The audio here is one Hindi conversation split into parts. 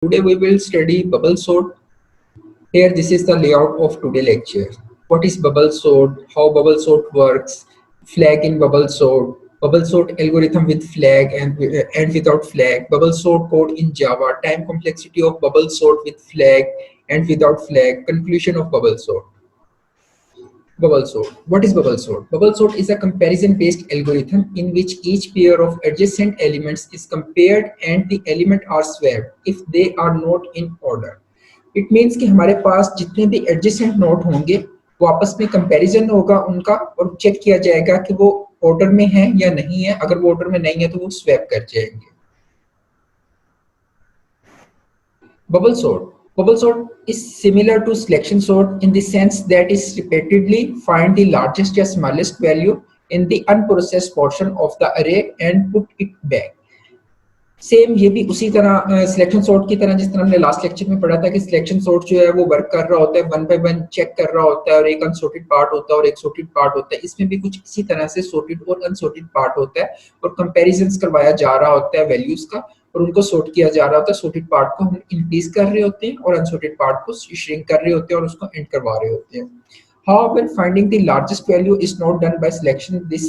Today we will study bubble sort. Here this is the layout of today lecture. What is bubble sort? How bubble sort works? Flag in bubble sort algorithm with flag and without flag, bubble sort code in Java, time complexity of bubble sort with flag and without flag, conclusion of bubble sort. Bubble sort. What is bubble sort? Bubble sort is a comparison-based algorithm in which each pair of adjacent elements is compared and the element are swapped if they are not in order. It means कि हमारे पास जितने भी adjacent नोड होंगे वो आपस में कंपैरिजन होगा उनका और चेक किया जाएगा कि वो ऑर्डर में है या नहीं है। अगर वो ऑर्डर में नहीं है तो वो स्वैप कर जाएंगे। Bubble sort. Bubble sort is similar to selection sort in the sense that is repeatedly find the largest or smallest value in the unprocessed portion of the array and put it back. Same ये भी उसी तरह सिलेक्शन सॉर्ट की तरह जिस तरह हमने लास्ट लेक्चर में पढ़ा था कि सिलेक्शन सॉर्ट जो है वो वर्क कर रहा होता है, वन बाय वन चेक कर रहा होता है और एक अनसॉर्टेड पार्ट होता है और एक सॉर्टेड पार्ट होता है। इसमें भी कुछ इसी तरह से सॉर्टेड और अनसॉर्टेड पार्ट होता है और कंपैरिजंस करवाया जा रहा होता है वैल्यूज का और उनको सॉर्ट किया जा रहा होता है। सॉर्टेड पार्ट को हम इंक्रीज कर रहे होते हैं और अनसॉर्टेड पार्ट को श्रिंक कर रहे होते हैं और उसको एंड करवा रहे होते हैं। However, finding the largest value is not done by selection this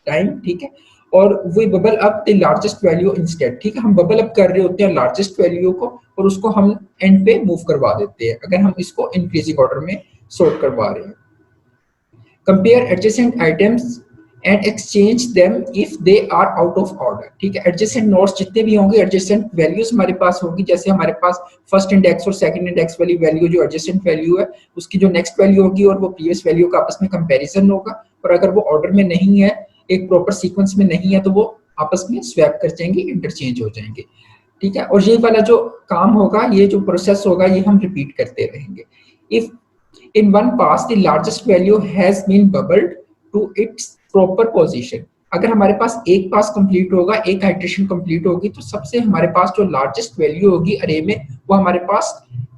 time, ठीक है। और we bubble up the largest value instead, ठीक है। हम बबल अप कर रहे होते हैं लार्जेस्ट वैल्यू को और उसको हम एंड पे मूव करवा देते हैं अगर हम इसको इंक्रीजिंग ऑर्डर में सॉर्ट करवा रहे हैं। Compare adjacent items and exchange them if they are out of order, ठीक है। एडजेसेंट नोड्स जितने भी होंगे, एडजेसेंट वैल्यूज हमारे पास होगी, जैसे हमारे पास फर्स्ट इंडेक्स और सेकंड इंडेक्स वाली वैल्यू जो एडजेसेंट वैल्यू है उसकी जो नेक्स्ट वैल्यू होगी और वो प्रीवियस वैल्यू का आपस में कंपैरिजन होगा और अगर वो ऑर्डर में नहीं है, एक प्रॉपर सीक्वेंस में नहीं है, तो वो आपस में स्वैप कर जाएंगे, इंटरचेंज हो जाएंगे, ठीक है। और ये वाला जो काम होगा, ये जो प्रोसेस होगा, ये हम रिपीट करते रहेंगे। If in one pass the largest value has been bubbled to its proper position, अगर हमारे पास एक पास कंप्लीट होगा, एक आइटरेशन कंप्लीट होगी, तो सबसे हमारे पास जो लार्जेस्ट वैल्यू होगी अरे में वो हमारे पास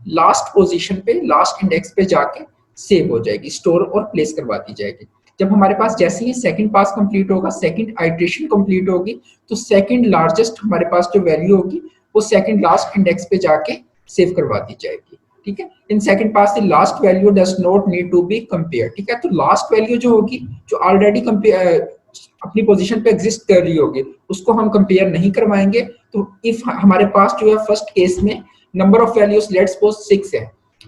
लास्ट पोजीशन पे, लास्ट इंडेक्स पे जाके सेव हो जाएगी, स्टोर और प्लेस करवा दी जाएगी। जब हमारे पास जैसे ही सेकंड पास कंप्लीट होगा, सेकंड आइटरेशन कंप्लीट होगी, तो सेकंड लार्जेस्ट हमारे पास जो वैल्यू होगी वो सेकंड लास्ट इंडेक्स पे जाके सेव करवा दी जाएगी, ठीक है। In second pass the last value does not need to be compare, ठीक है। तो लास्ट वैल्यू जो होगी, जो ऑलरेडी अपनी पोजीशन पे एग्जिस्ट कर रही होगी, उसको हम कंपेयर नहीं करवाएंगे। तो इफ हमारे पास जो है फर्स्ट केस में number of values let's suppose 6 है,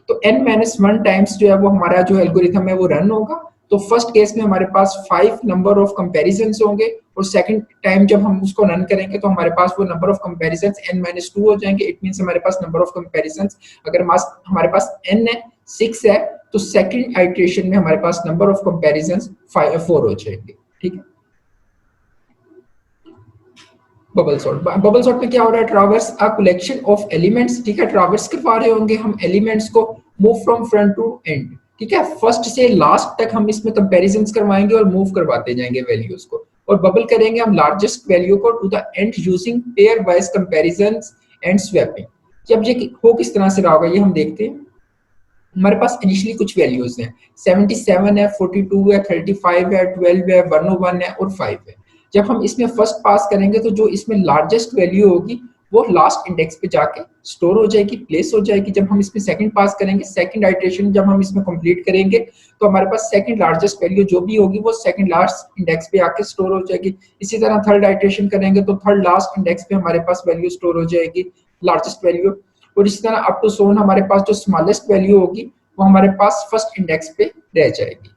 तो n-1 टाइम्स जो है वो हमारा जो एल्गोरिथम है वो रन होगा। तो फर्स्ट केस में हमारे पास 5 नंबर ऑफ कंपैरिजंस होंगे और सेकंड टाइम जब हम उसको रन करेंगे तो हमारे पास वो नंबर ऑफ कंपैरिजंस n-2 हो जाएंगे। इट मींस हमारे पास नंबर ऑफ कंपैरिजंस, अगर हमारे पास n है, 6 है, तो सेकंड आइटरेशन में हमारे पास नंबर ऑफ कंपैरिजंस 4 हो जाएंगे, ठीक है। बबल सॉर्ट में क्या हो रहा है, traverse a collection of elements, ठीक है। ट्रैवर्स करवा रहे होंगे हम एलिमेंट्स को, move from front to end, ठीक है। फर्स्ट से लास्ट तक हम इसमें कंपैरिजंस करवाएंगे और मूव करवाते जाएंगे वैल्यूज को, और बबल करेंगे हम लार्जेस्ट वैल्यू को to the end using pairwise comparisons and swapping. जब ये हो किस तरह से रहा होगा ये हम देखते हैं। हमारे पास इनिशियली कुछ वैल्यूज हैं, 77 है, 42 है, 35 है, 12 है, 101 है और 5 है। जब हम इसमें फर्स्ट पास करेंगे तो जो इसमें लार्जेस्ट वैल्यू होगी वो लास्ट इंडेक्स पे जाके स्टोर हो जाएगी, प्लेस हो जाएगी। जब हम इसमें सेकंड पास करेंगे, सेकंड आइटरेशन जब हम इसमें कंप्लीट करेंगे, तो हमारे पास सेकंड लार्जेस्ट वैल्यू जो भी होगी वो सेकंड लास्ट इंडेक्स पे आके स्टोर हो जाएगी। इसी तरह थर्ड आइटरेशन करेंगे तो थर्ड लास्ट इंडेक्स पे हमारे पास वैल्यू स्टोर हो जाएगी, लार्जेस्ट वैल्यू। और इसी तरह अप टू सोन हमारे पास जो स्मॉलेस्ट वैल्यू होगी वो हमारे पास फर्स्ट इंडेक्स पे रह जाएगी।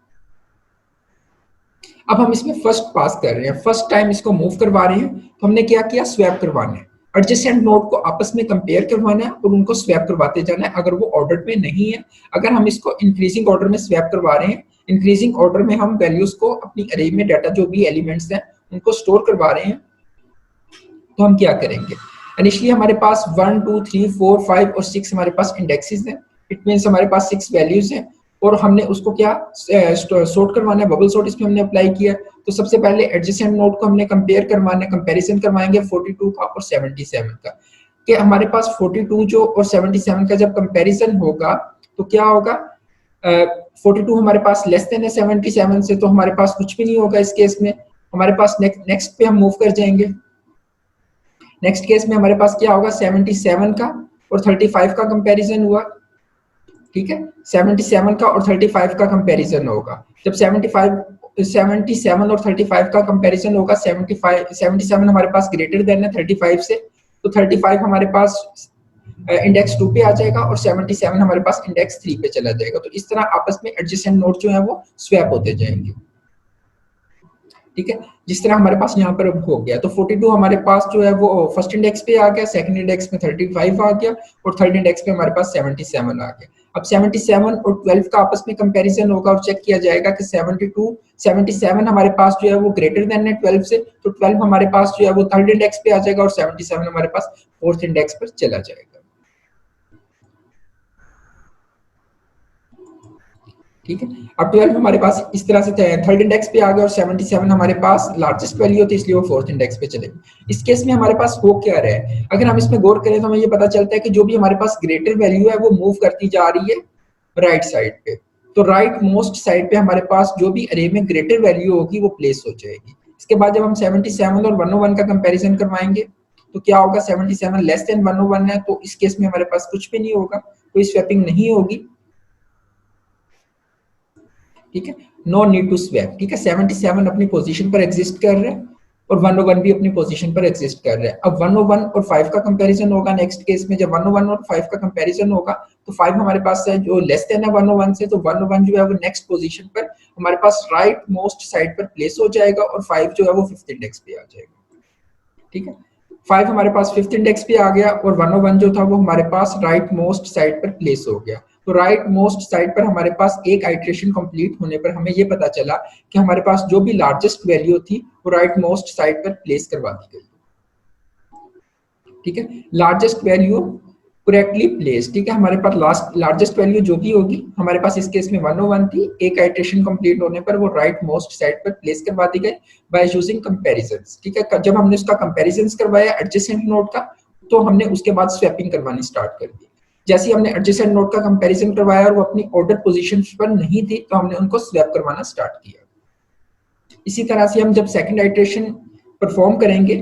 अब हम इसमें फर्स्ट पास कर रहे हैं, फर्स्ट टाइम इसको मूव करवा रहे हैं, तो हमने क्या किया, स्वैप करवाना है, एडजेसेंट नोड को आपस में कंपेयर करवाना है और उनको स्वैप करवाते जाना है अगर वो ऑर्डर में नहीं है। अगर हम इसको इंक्रीजिंग ऑर्डर में स्वैप करवा रहे हैं, इंक्रीजिंग ऑर्डर में हम वैल्यूज को अपनी अरे में डाटा जो भी एलिमेंट्स हैं उनको स्टोर करवा रहे हैं, तो हम क्या करेंगे, इनिशियली हमारे पास 1 2 3 4 5 और 6 हमारे पास इंडेक्सेस हैं। इट मींस हमारे पास 6 वैल्यूज हैं और हमने उसको क्या सॉर्ट करवाना है, बबल सॉर्ट इसमें हमने अप्लाई किया। तो सबसे पहले एडजेसेंट नोड को हमने कंपेयर करवाना है, कंपैरिजन करवाएंगे 42 का और 77 का, कि हमारे पास 42 जो और 77 का जब कंपैरिजन होगा तो क्या होगा, 42 हमारे पास लेस देन है 77 से, तो हमारे पास कुछ भी नहीं होगा इस केस में। हमारे पास नेक्स्ट पे हम मूव कर जाएंगे, नेक्स्ट केस में हमारे पास क्या होगा, 77 का और 35 का कंपैरिजन हुआ, ठीक है, 77 का और 35 का कंपैरिजन होगा। जब 77 और 35 का कंपैरिजन होगा, 77 हमारे पास ग्रेटर देन है 35 से, तो 35 हमारे पास इंडेक्स 2 पे आ जाएगा और 77 हमारे पास इंडेक्स 3 पे चला जाएगा। तो इस तरह आपस में एडजेसेंट नोड जो है वो स्वैप होते जाएंगे, ठीक है, जिस तरह हमारे पास यहाँ पर हो गया। तो 42 हमारे पास जो है वो फर्स्ट इंडेक्स पे आ गया, सेकंड इंडेक्स में 35 आ गया और थर्ड इंडेक्स पे हमारे पास 77 आ गया। अब 77 और 12 का आपस में कंपैरिजन होगा और चेक किया जाएगा कि 77 हमारे पास जो है वो ग्रेटर देन है 12 से, तो 12 हमारे पास जो है वो थर्ड इंडेक्स पे आ जाएगा और 77 हमारे पास फोर्थ इंडेक्स पर चला जाएगा, ठीक है। अब 12 हमारे पास इस तरह से थर्ड इंडेक्स पे आ गया और 77 हमारे पास लार्जेस्ट वैल्यू होती है, इसलिए वो फोर्थ इंडेक्स पे चलेगी। इस केस में हमारे पास हो क्या रहा है, अगर हम इसमें गौर करें तो हमें ये पता चलता है कि जो भी हमारे पास ग्रेटर वैल्यू है वो मूव करती जा रही है राइट साइड पे। तो राइट मोस्ट साइड पे हमारे पास जो भी अरे में ग्रेटर वैल्यू होगी वो प्लेस हो जाएगी। इसके बाद जब हम 77 और 101 का कंपेरिजन करवाएंगे तो क्या होगा, 77 लेस देन 101 है, तो इस केस में हमारे पास कुछ भी नहीं होगा, कोई स्वैपिंग नहीं होगी, ठीक है, नो नीड टू स्वैप, ठीक है। 77 अपनी पोजीशन पर एग्जिस्ट कर रहे हैं और 101 भी अपनी पोजीशन पर एग्जिस्ट कर रहे हैं। अब 101 और 5 का कंपैरिजन होगा नेक्स्ट केस में, जब 101 और 5 का कंपैरिजन होगा तो 5 हमारे पास है जो लेस देन है 101 से, तो 101 जो है वो नेक्स्ट पोजीशन पर हमारे पास राइट मोस्ट साइड पर प्लेस हो जाएगा और 5 जो है वो फिफ्थ इंडेक्स पे आ जाएगा, ठीक है। 5 हमारे पास फिफ्थ इंडेक्स पे आ गया और 101 जो था वो हमारे पास राइट मोस्ट साइड पर प्लेस हो गया। तो राइट मोस्ट साइड पर हमारे पास एक आइटरेशन कंप्लीट होने पर हमें ये पता चला कि हमारे पास जो भी लार्जेस्ट वैल्यू थी वो राइट मोस्ट साइड पर प्लेस करवा दी गई, ठीक है। लार्जेस्ट वैल्यू करेक्टली प्लेस, ठीक है, हमारे पास लार्जेस्ट वैल्यू जो भी होगी हमारे पास इस केस में 101 थी, एक आइटरेशन कंप्लीट होने पर वो राइट मोस्ट साइड पर प्लेस करवा दी गई बाय यूजिंग कंपैरिजंस, ठीक है। जब हमने उसका कंपैरिजंस करवाया एडजेसेंट नोड का तो हमने उसके बाद स्वैपिंग करवानी स्टार्ट कर दी। जैसे हमने एडजेसेंट नोड का कंपैरिजन करवाया और वो अपनी ऑर्डर पोजीशन पर नहीं थी तो हमने उनको स्वैप करवाना स्टार्ट किया। इसी तरह से हम जब सेकंड आइटरेशन परफॉर्म करेंगे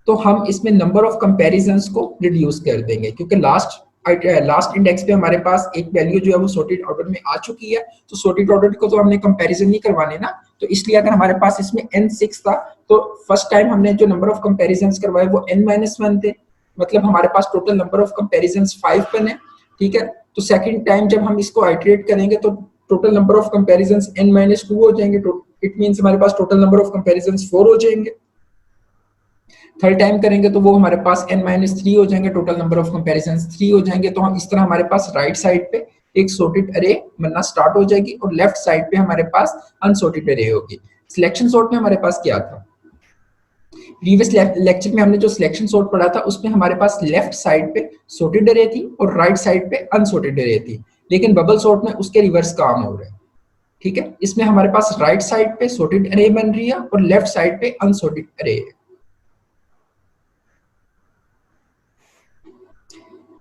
तो हम इसमें नंबर ऑफ कंपैरिजंस को रिड्यूस कर देंगे, क्योंकि लास्ट इंडेक्स पे हमारे पास एक वैल्यू जो है वो सॉर्टेड ऑर्डर में आ चुकी है, तो सॉर्टेड ऑर्डर को तो हमने कंपैरिजन नहीं करवाने ना, तो इसलिए अगर हमारे पास इसमें n6 था तो फर्स्ट टाइम हमने जो नंबर ऑफ कंपैरिजंस करवाए वो n-1 थे, मतलब हमारे पास टोटल नंबर ऑफ कंपैरिजंस 5 बने, ठीक है। तो सेकंड टाइम जब हम इसको आइटरेट करेंगे तो total number of comparisons n-2 हो जाएंगे, इट मींस हमारे पास टोटल नंबर ऑफ कंपैरिजंस 4 हो जाएंगे। थर्ड टाइम करेंगे तो वो हमारे पास n-3 हो जाएंगे, टोटल नंबर ऑफ कंपैरिजंस 3 हो जाएंगे। तो हम इस तरह हमारे पास राइट साइड पे एक सॉर्टेड अरे बनना स्टार्ट हो जाएगी और लेफ्ट साइड पे हमारे पास अनसॉर्टेड अरे होगी। सिलेक्शन सॉर्ट में हमारे पास क्या था, प्रीवियस लेक्चर में हमने जो सिलेक्शन सॉर्ट पढ़ा था उसमें हमारे पास लेफ्ट साइड पे सॉर्टेड अरे थी और राइट साइड पे अनसॉर्टेड अरे थी, लेकिन बबल सॉर्ट में उसके रिवर्स काम हो रहा है, ठीक है। इसमें हमारे पास राइट साइड पे सॉर्टेड अरे बन रही है और लेफ्ट साइड पे अनसॉर्टेड अरे है,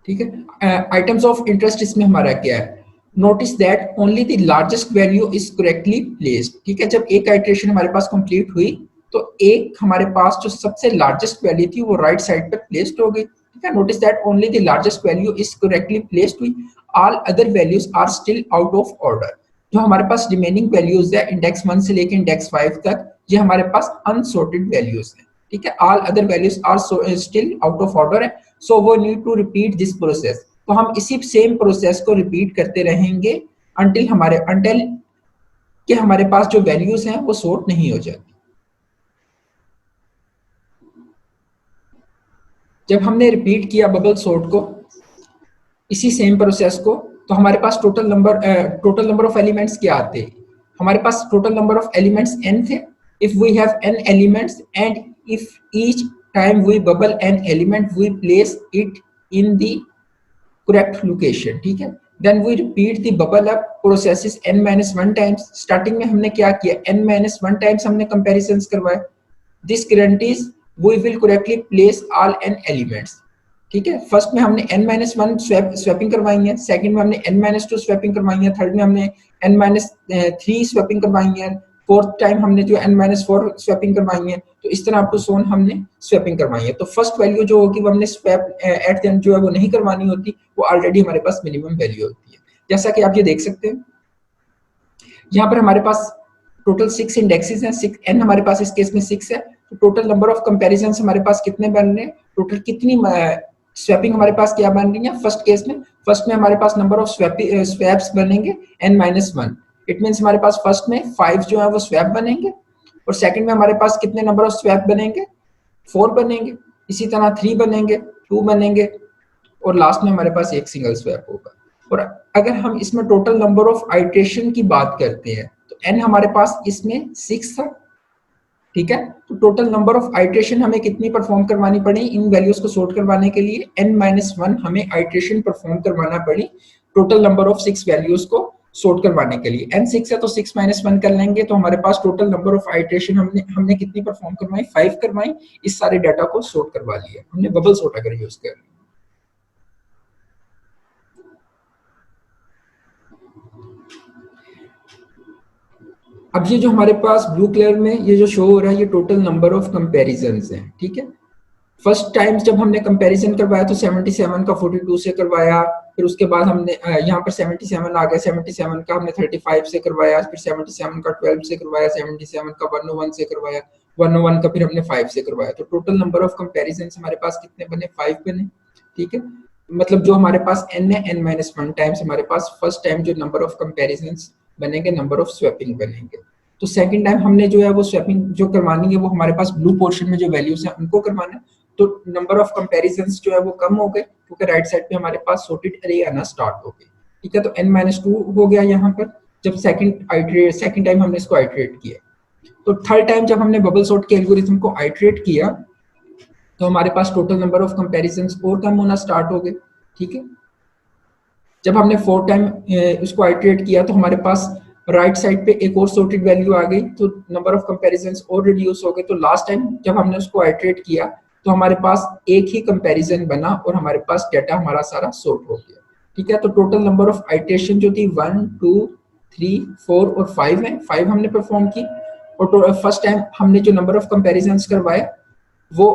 ठीक है। आइटम्स ऑफ इंटरेस्ट इसमें हमारा क्या है, notice that only the largest value is correctly placed, ठीक है। जब एक आइटरेशन हमारे पास कंप्लीट हुई तो एक हमारे पास जो सबसे लार्जेस्ट वैल्यू थी वो राइट साइड पर प्लेस्ड हो गई, ठीक है। Notice that only the largest value is correctly placed हुई, all other values are still out of order. जो हमारे पास रिमेनिंग वैल्यूज है इंडेक्स 1 से लेकर इंडेक्स 5 तक ये हमारे पास अनसॉर्टेड वैल्यूज है, ठीक है। All other values are still out of order है, सो वो need to repeat this process. तो हम इसी सेम प्रोसेस को रिपीट करते रहेंगे अंटिल कि हमारे पास जो वैल्यूज हैं वो सॉर्ट नहीं हो जाती। जब हमने रिपीट किया बबल सॉर्ट को इसी सेम प्रोसेस को तो हमारे पास टोटल नंबर ऑफ एलिमेंट्स क्या आते हैं, हमारे पास total number of elements n थे। If we have n elements and if each time we bubble n element we place it in the correct location, ठीक है, then we repeat the bubble up processes n-1 times. Starting में हमने क्या किया, n-1 टाइम्स हमने कंपैरिजंस करवाए, this guarantees we will correctly place all n elements, ठीक है। फर्स्ट में हमने n-1 स्वैपिंग करवाई है, सेकंड में हमने n-2 स्वैपिंग करवाई है, थर्ड में हमने n-3 स्वैपिंग करवाई है, फोर्थ टाइम हमने जो n-4 स्वैपिंग करवाई है, तो इस तरह अप टू सोन हमने स्वैपिंग करवाई है। तो फर्स्ट वैल्यू जो होगी वो हमने स्वैप एट द एंड जो है वो नहीं करवानी होती, वो ऑलरेडी हमारे पास मिनिमम वैल्यू होती है। जैसा कि आप ये देख सकते हैं, यहाँ पर हमारे पास टोटल 6 इंडेक्सेस हैं, 6 n हमारे पास इस केस में 6 है, तो टोटल नंबर ऑफ कंपैरिजन हमारे पास कितने बन रहे हैं, टोटल कितनी स्वैपिंग हमारे पास क्या बन रही है। फर्स्ट में हमारे पास नंबर ऑफ स्वैप्स बनेंगे n-1। इट मींस हमारे पास फर्स्ट में 5 जो है वो स्वैप बनेंगे, और सेकंड में हमारे पास कितने नंबर ऑफ स्वैप बनेंगे, 4 बनेंगे। इसी तरह 3 बनेंगे, 2 बनेंगे, और लास्ट में हमारे पास एक सिंगल स्वैप होगा। और अगर हम इसमें टोटल नंबर ऑफ आइट्रेशन की बात करते हैं, तो n हमारे पास इसमें 6 था, ठीक है। तो टोटल नंबर ऑफ आइट्रेशन हमें कितनी परफॉर्म करवानी पड़ी इन वैल्यूज को सॉर्ट करवाने के लिए, n-1 हमें आइट्रेशन परफॉर्म करवाना पड़ी टोटल नंबर ऑफ 6 वैल्यूज को सॉर्ट करवाने के लिए। n 6 है तो 6-1 कर लेंगे, तो हमारे पास टोटल नंबर ऑफ आइट्रेशन हमने कितनी परफॉर्म करवाई, 5 करवाई। इस सारे डाटा को सॉर्ट करवा लिया हमने, बबल सॉर्ट अगर यूज कर। अब ये जो हमारे पास ब्लू कलर में ये जो शो हो रहा है, ये टोटल नंबर ऑफ कंपैरिजंस हैं, ठीक है। फर्स्ट टाइम जब हमने कंपैरिजन करवाया तो 77 का 42 से करवाया, फिर उसके बाद हमने यहाँ पर 77 आ गया, 77 का हमने 35 से करवाया, फिर 77 का 12 से करवाया, 77 का 101 से करवाया, 101 का फिर हमने 5 से करवाया। तो टोटल नंबर ऑफ कंपैरिजन हमारे पास कितने बने, 5 बने, ठीक है। मतलब जो हमारे पास n है, n-1 टाइम्स हमारे पास फर्स्ट टाइम जो नंबर ऑफ कंपैरिजन बनेंगे, नंबर ऑफ स्वैपिंग बनेंगे। तो सेकंड टाइम हमने जो है वो स्वैपिंग जो करवानी है, वो हमारे पास ब्लू पोर्शन में जो वैल्यूज हैं उनको करवाना है। तो नंबर ऑफ कंपैरिजंस जो है वो कम हो गए, क्योंकि राइट साइड पे हमारे पास सॉर्टेड अरे आना स्टार्ट हो गए, ठीक है। तो n-2 हो गया यहाँ पर, जब सेकंड टाइम हमने इसको आइट्रेट किया। तो थर्ड टाइम जब हमने बबल सॉर्ट के एल्गोरिथम को आइट्रेट किया, तो हमारे पास टोटल नंबर ऑफ कंपैरिजंस और कम होना स्टार्ट हो गए, ठीक है। जब हमने फोर्थ टाइम इसको आइट्रेट किया, तो हमारे पास राइट साइड पे एक और सॉर्टेड वैल्यू आ गई, तो नंबर ऑफ कंपैरिजंस और रिड्यूस हो गए। तो लास्ट टाइम जब हमने उसको आइट्रेट किया, तो हमारे पास एक ही कंपैरिजन बना और हमारे पास डाटा हमारा सारा सॉर्ट हो गया, ठीक है। तो टोटल नंबर ऑफ आइट्रेशन जो थी 1, 2, 3, 4 और 5 है, 5 हमने परफॉर्म की। और फर्स्ट टाइम हमने जो नंबर ऑफ कंपैरिजंस करवाए वो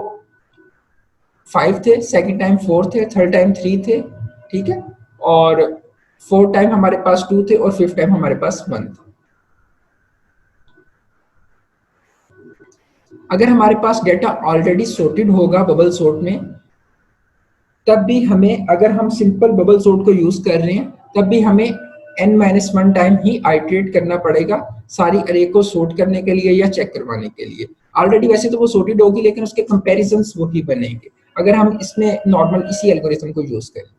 5 थे, सेकंड टाइम 4 थे, थर्ड टाइम 3 थे, ठीक है। और फोर्थ टाइम हमारे पास 2 थे, और फिफ्थ टाइम हमारे पास 1 था। अगर हमारे पास डेटा ऑलरेडी सॉर्टेड होगा बबल सॉर्ट में, तब भी हमें, अगर हम सिंपल बबल सॉर्ट को यूज कर रहे हैं, तब भी हमें n-1 टाइम ही आइट्रेट करना पड़ेगा सारी अरे को सॉर्ट करने के लिए या चेक करवाने के लिए। ऑलरेडी वैसे तो वो सॉर्टेड होगी, लेकिन उसके कंपैरिजंस वही बनेंगे अगर हम इसमें नॉर्मल इसी एल्गोरिथम को यूज करें।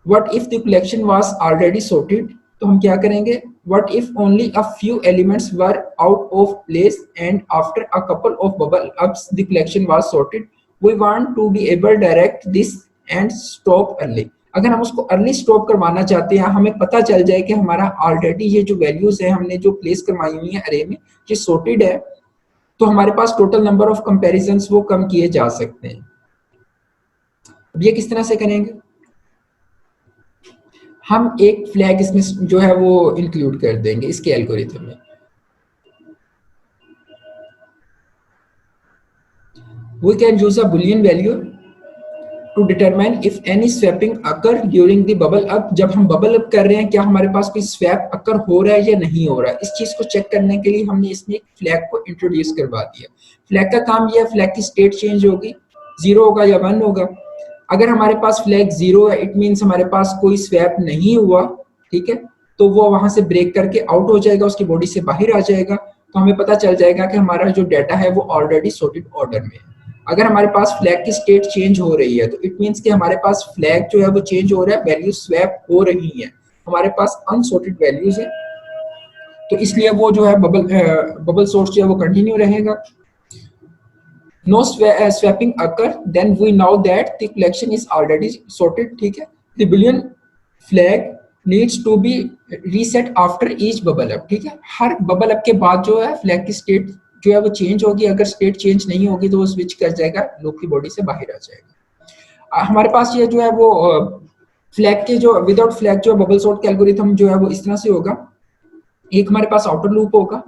What if the collection was already sorted? तो हम क्या करेंगे, what if only a few elements were out of place and after a couple of bubble ups the collection was sorted? We want to be able to direct this and stop early. अगर हम उसको अर्ली स्टॉप करवाना चाहते हैं, हमें पता चल जाए कि हमारा ऑलरेडी ये जो वैल्यूज है हमने जो प्लेस करवाई हुई है अरे में, ये सॉर्टेड है, तो हमारे पास टोटल नंबर ऑफ कंपैरिजंस वो कम किए जा सकते हैं। अब ये किस तरह से करेंगे, हम एक फ्लैग इसमें जो है वो इंक्लूड कर देंगे इसके एल्गोरिथम में। We can use a boolean value to determine if any swapping occur during the bubble up। जब हम बबल अप कर रहे हैं, क्या हमारे पास कोई स्वैप अकर हो रहा है या नहीं हो रहा है, इस चीज को चेक करने के लिए हमने इसमें एक फ्लैग को इंट्रोड्यूस करवा दिया। फ्लैग का काम यह है, फ्लैग की स्टेट चेंज होगी, 0 होगा या 1 होगा। अगर हमारे पास फ्लैग 0 है, इट मीन्स हमारे पास कोई स्वैप नहीं हुआ, ठीक है। तो वो वहां से ब्रेक करके आउट हो जाएगा, उसकी बॉडी से बाहर आ जाएगा, तो हमें पता चल जाएगा कि हमारा जो डाटा है वो ऑलरेडी सॉर्टेड ऑर्डर में है। अगर हमारे पास फ्लैग की स्टेट चेंज हो रही है, तो इट मीन्स कि हमारे पास फ्लैग जो है वो चेंज हो रहा है, वैल्यू स्वैप हो रही है, हमारे पास अनसॉर्टेड वैल्यूज है, तो इसलिए वो जो है बबल सोर्स जो है वो कंटिन्यू रहेगा। No swapping occur, then we know that the collection is already sorted, ठीक है। The boolean flag needs to be reset after each bubble up, ठीक है। हर बबल अप के बाद जो है फ्लैग की स्टेट जो है वो चेंज होगी, अगर स्टेट चेंज नहीं होगी तो वो स्विच कर जाएगा, लूप की बॉडी से बाहर आ जाएगा। हमारे पास ये जो है वो फ्लैग के जो विदाउट फ्लैग जो बबल सॉर्ट का एल्गोरिथम जो है वो इस तरह से होगा। एक हमारे पास आउटर लूप होगा,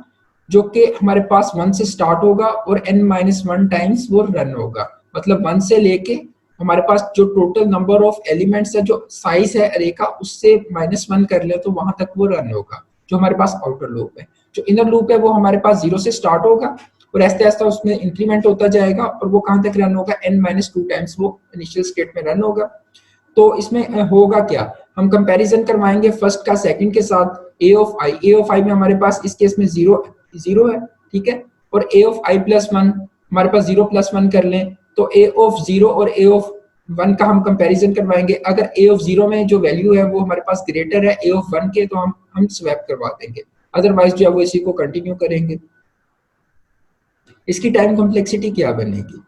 जो कि हमारे पास 1 से स्टार्ट होगा और n-1 टाइम्स वो रन होगा। मतलब 1 से लेके हमारे पास जो टोटल नंबर ऑफ एलिमेंट्स है, जो साइज है अरे का, उससे -1 कर ले तो वहां तक वो रन होगा, जो हमारे पास आउटर लूप है। जो इनर लूप है वो हमारे पास 0 से स्टार्ट होगा और ऐसे ऐसे उसमें इंक्रीमेंट होता जाएगा और वो कहां तक रन होगा, n-2 टाइम्स वो इनिशियल स्टेट में रन होगा। तो इसमें होगा क्या, हम कंपैरिजन करवाएंगे फर्स्ट का सेकंड के साथ। ए ऑफ आई में हमारे पास इस केस में जीरो है, ठीक है, और ए ऑफ आई प्लस वन हमारे पास 0+1 कर लें तो ए ऑफ 0 और ए ऑफ 1 का हम कंपैरिजन करवाएंगे। अगर ए ऑफ 0 में जो वैल्यू है वो हमारे पास ग्रेटर है ए ऑफ 1 के, तो हम स्वैप करवा देंगे, अदरवाइज जो है वो इसी को कंटिन्यू करेंगे। इसकी टाइम कॉम्प्लेक्सिटी क्या बनेगी,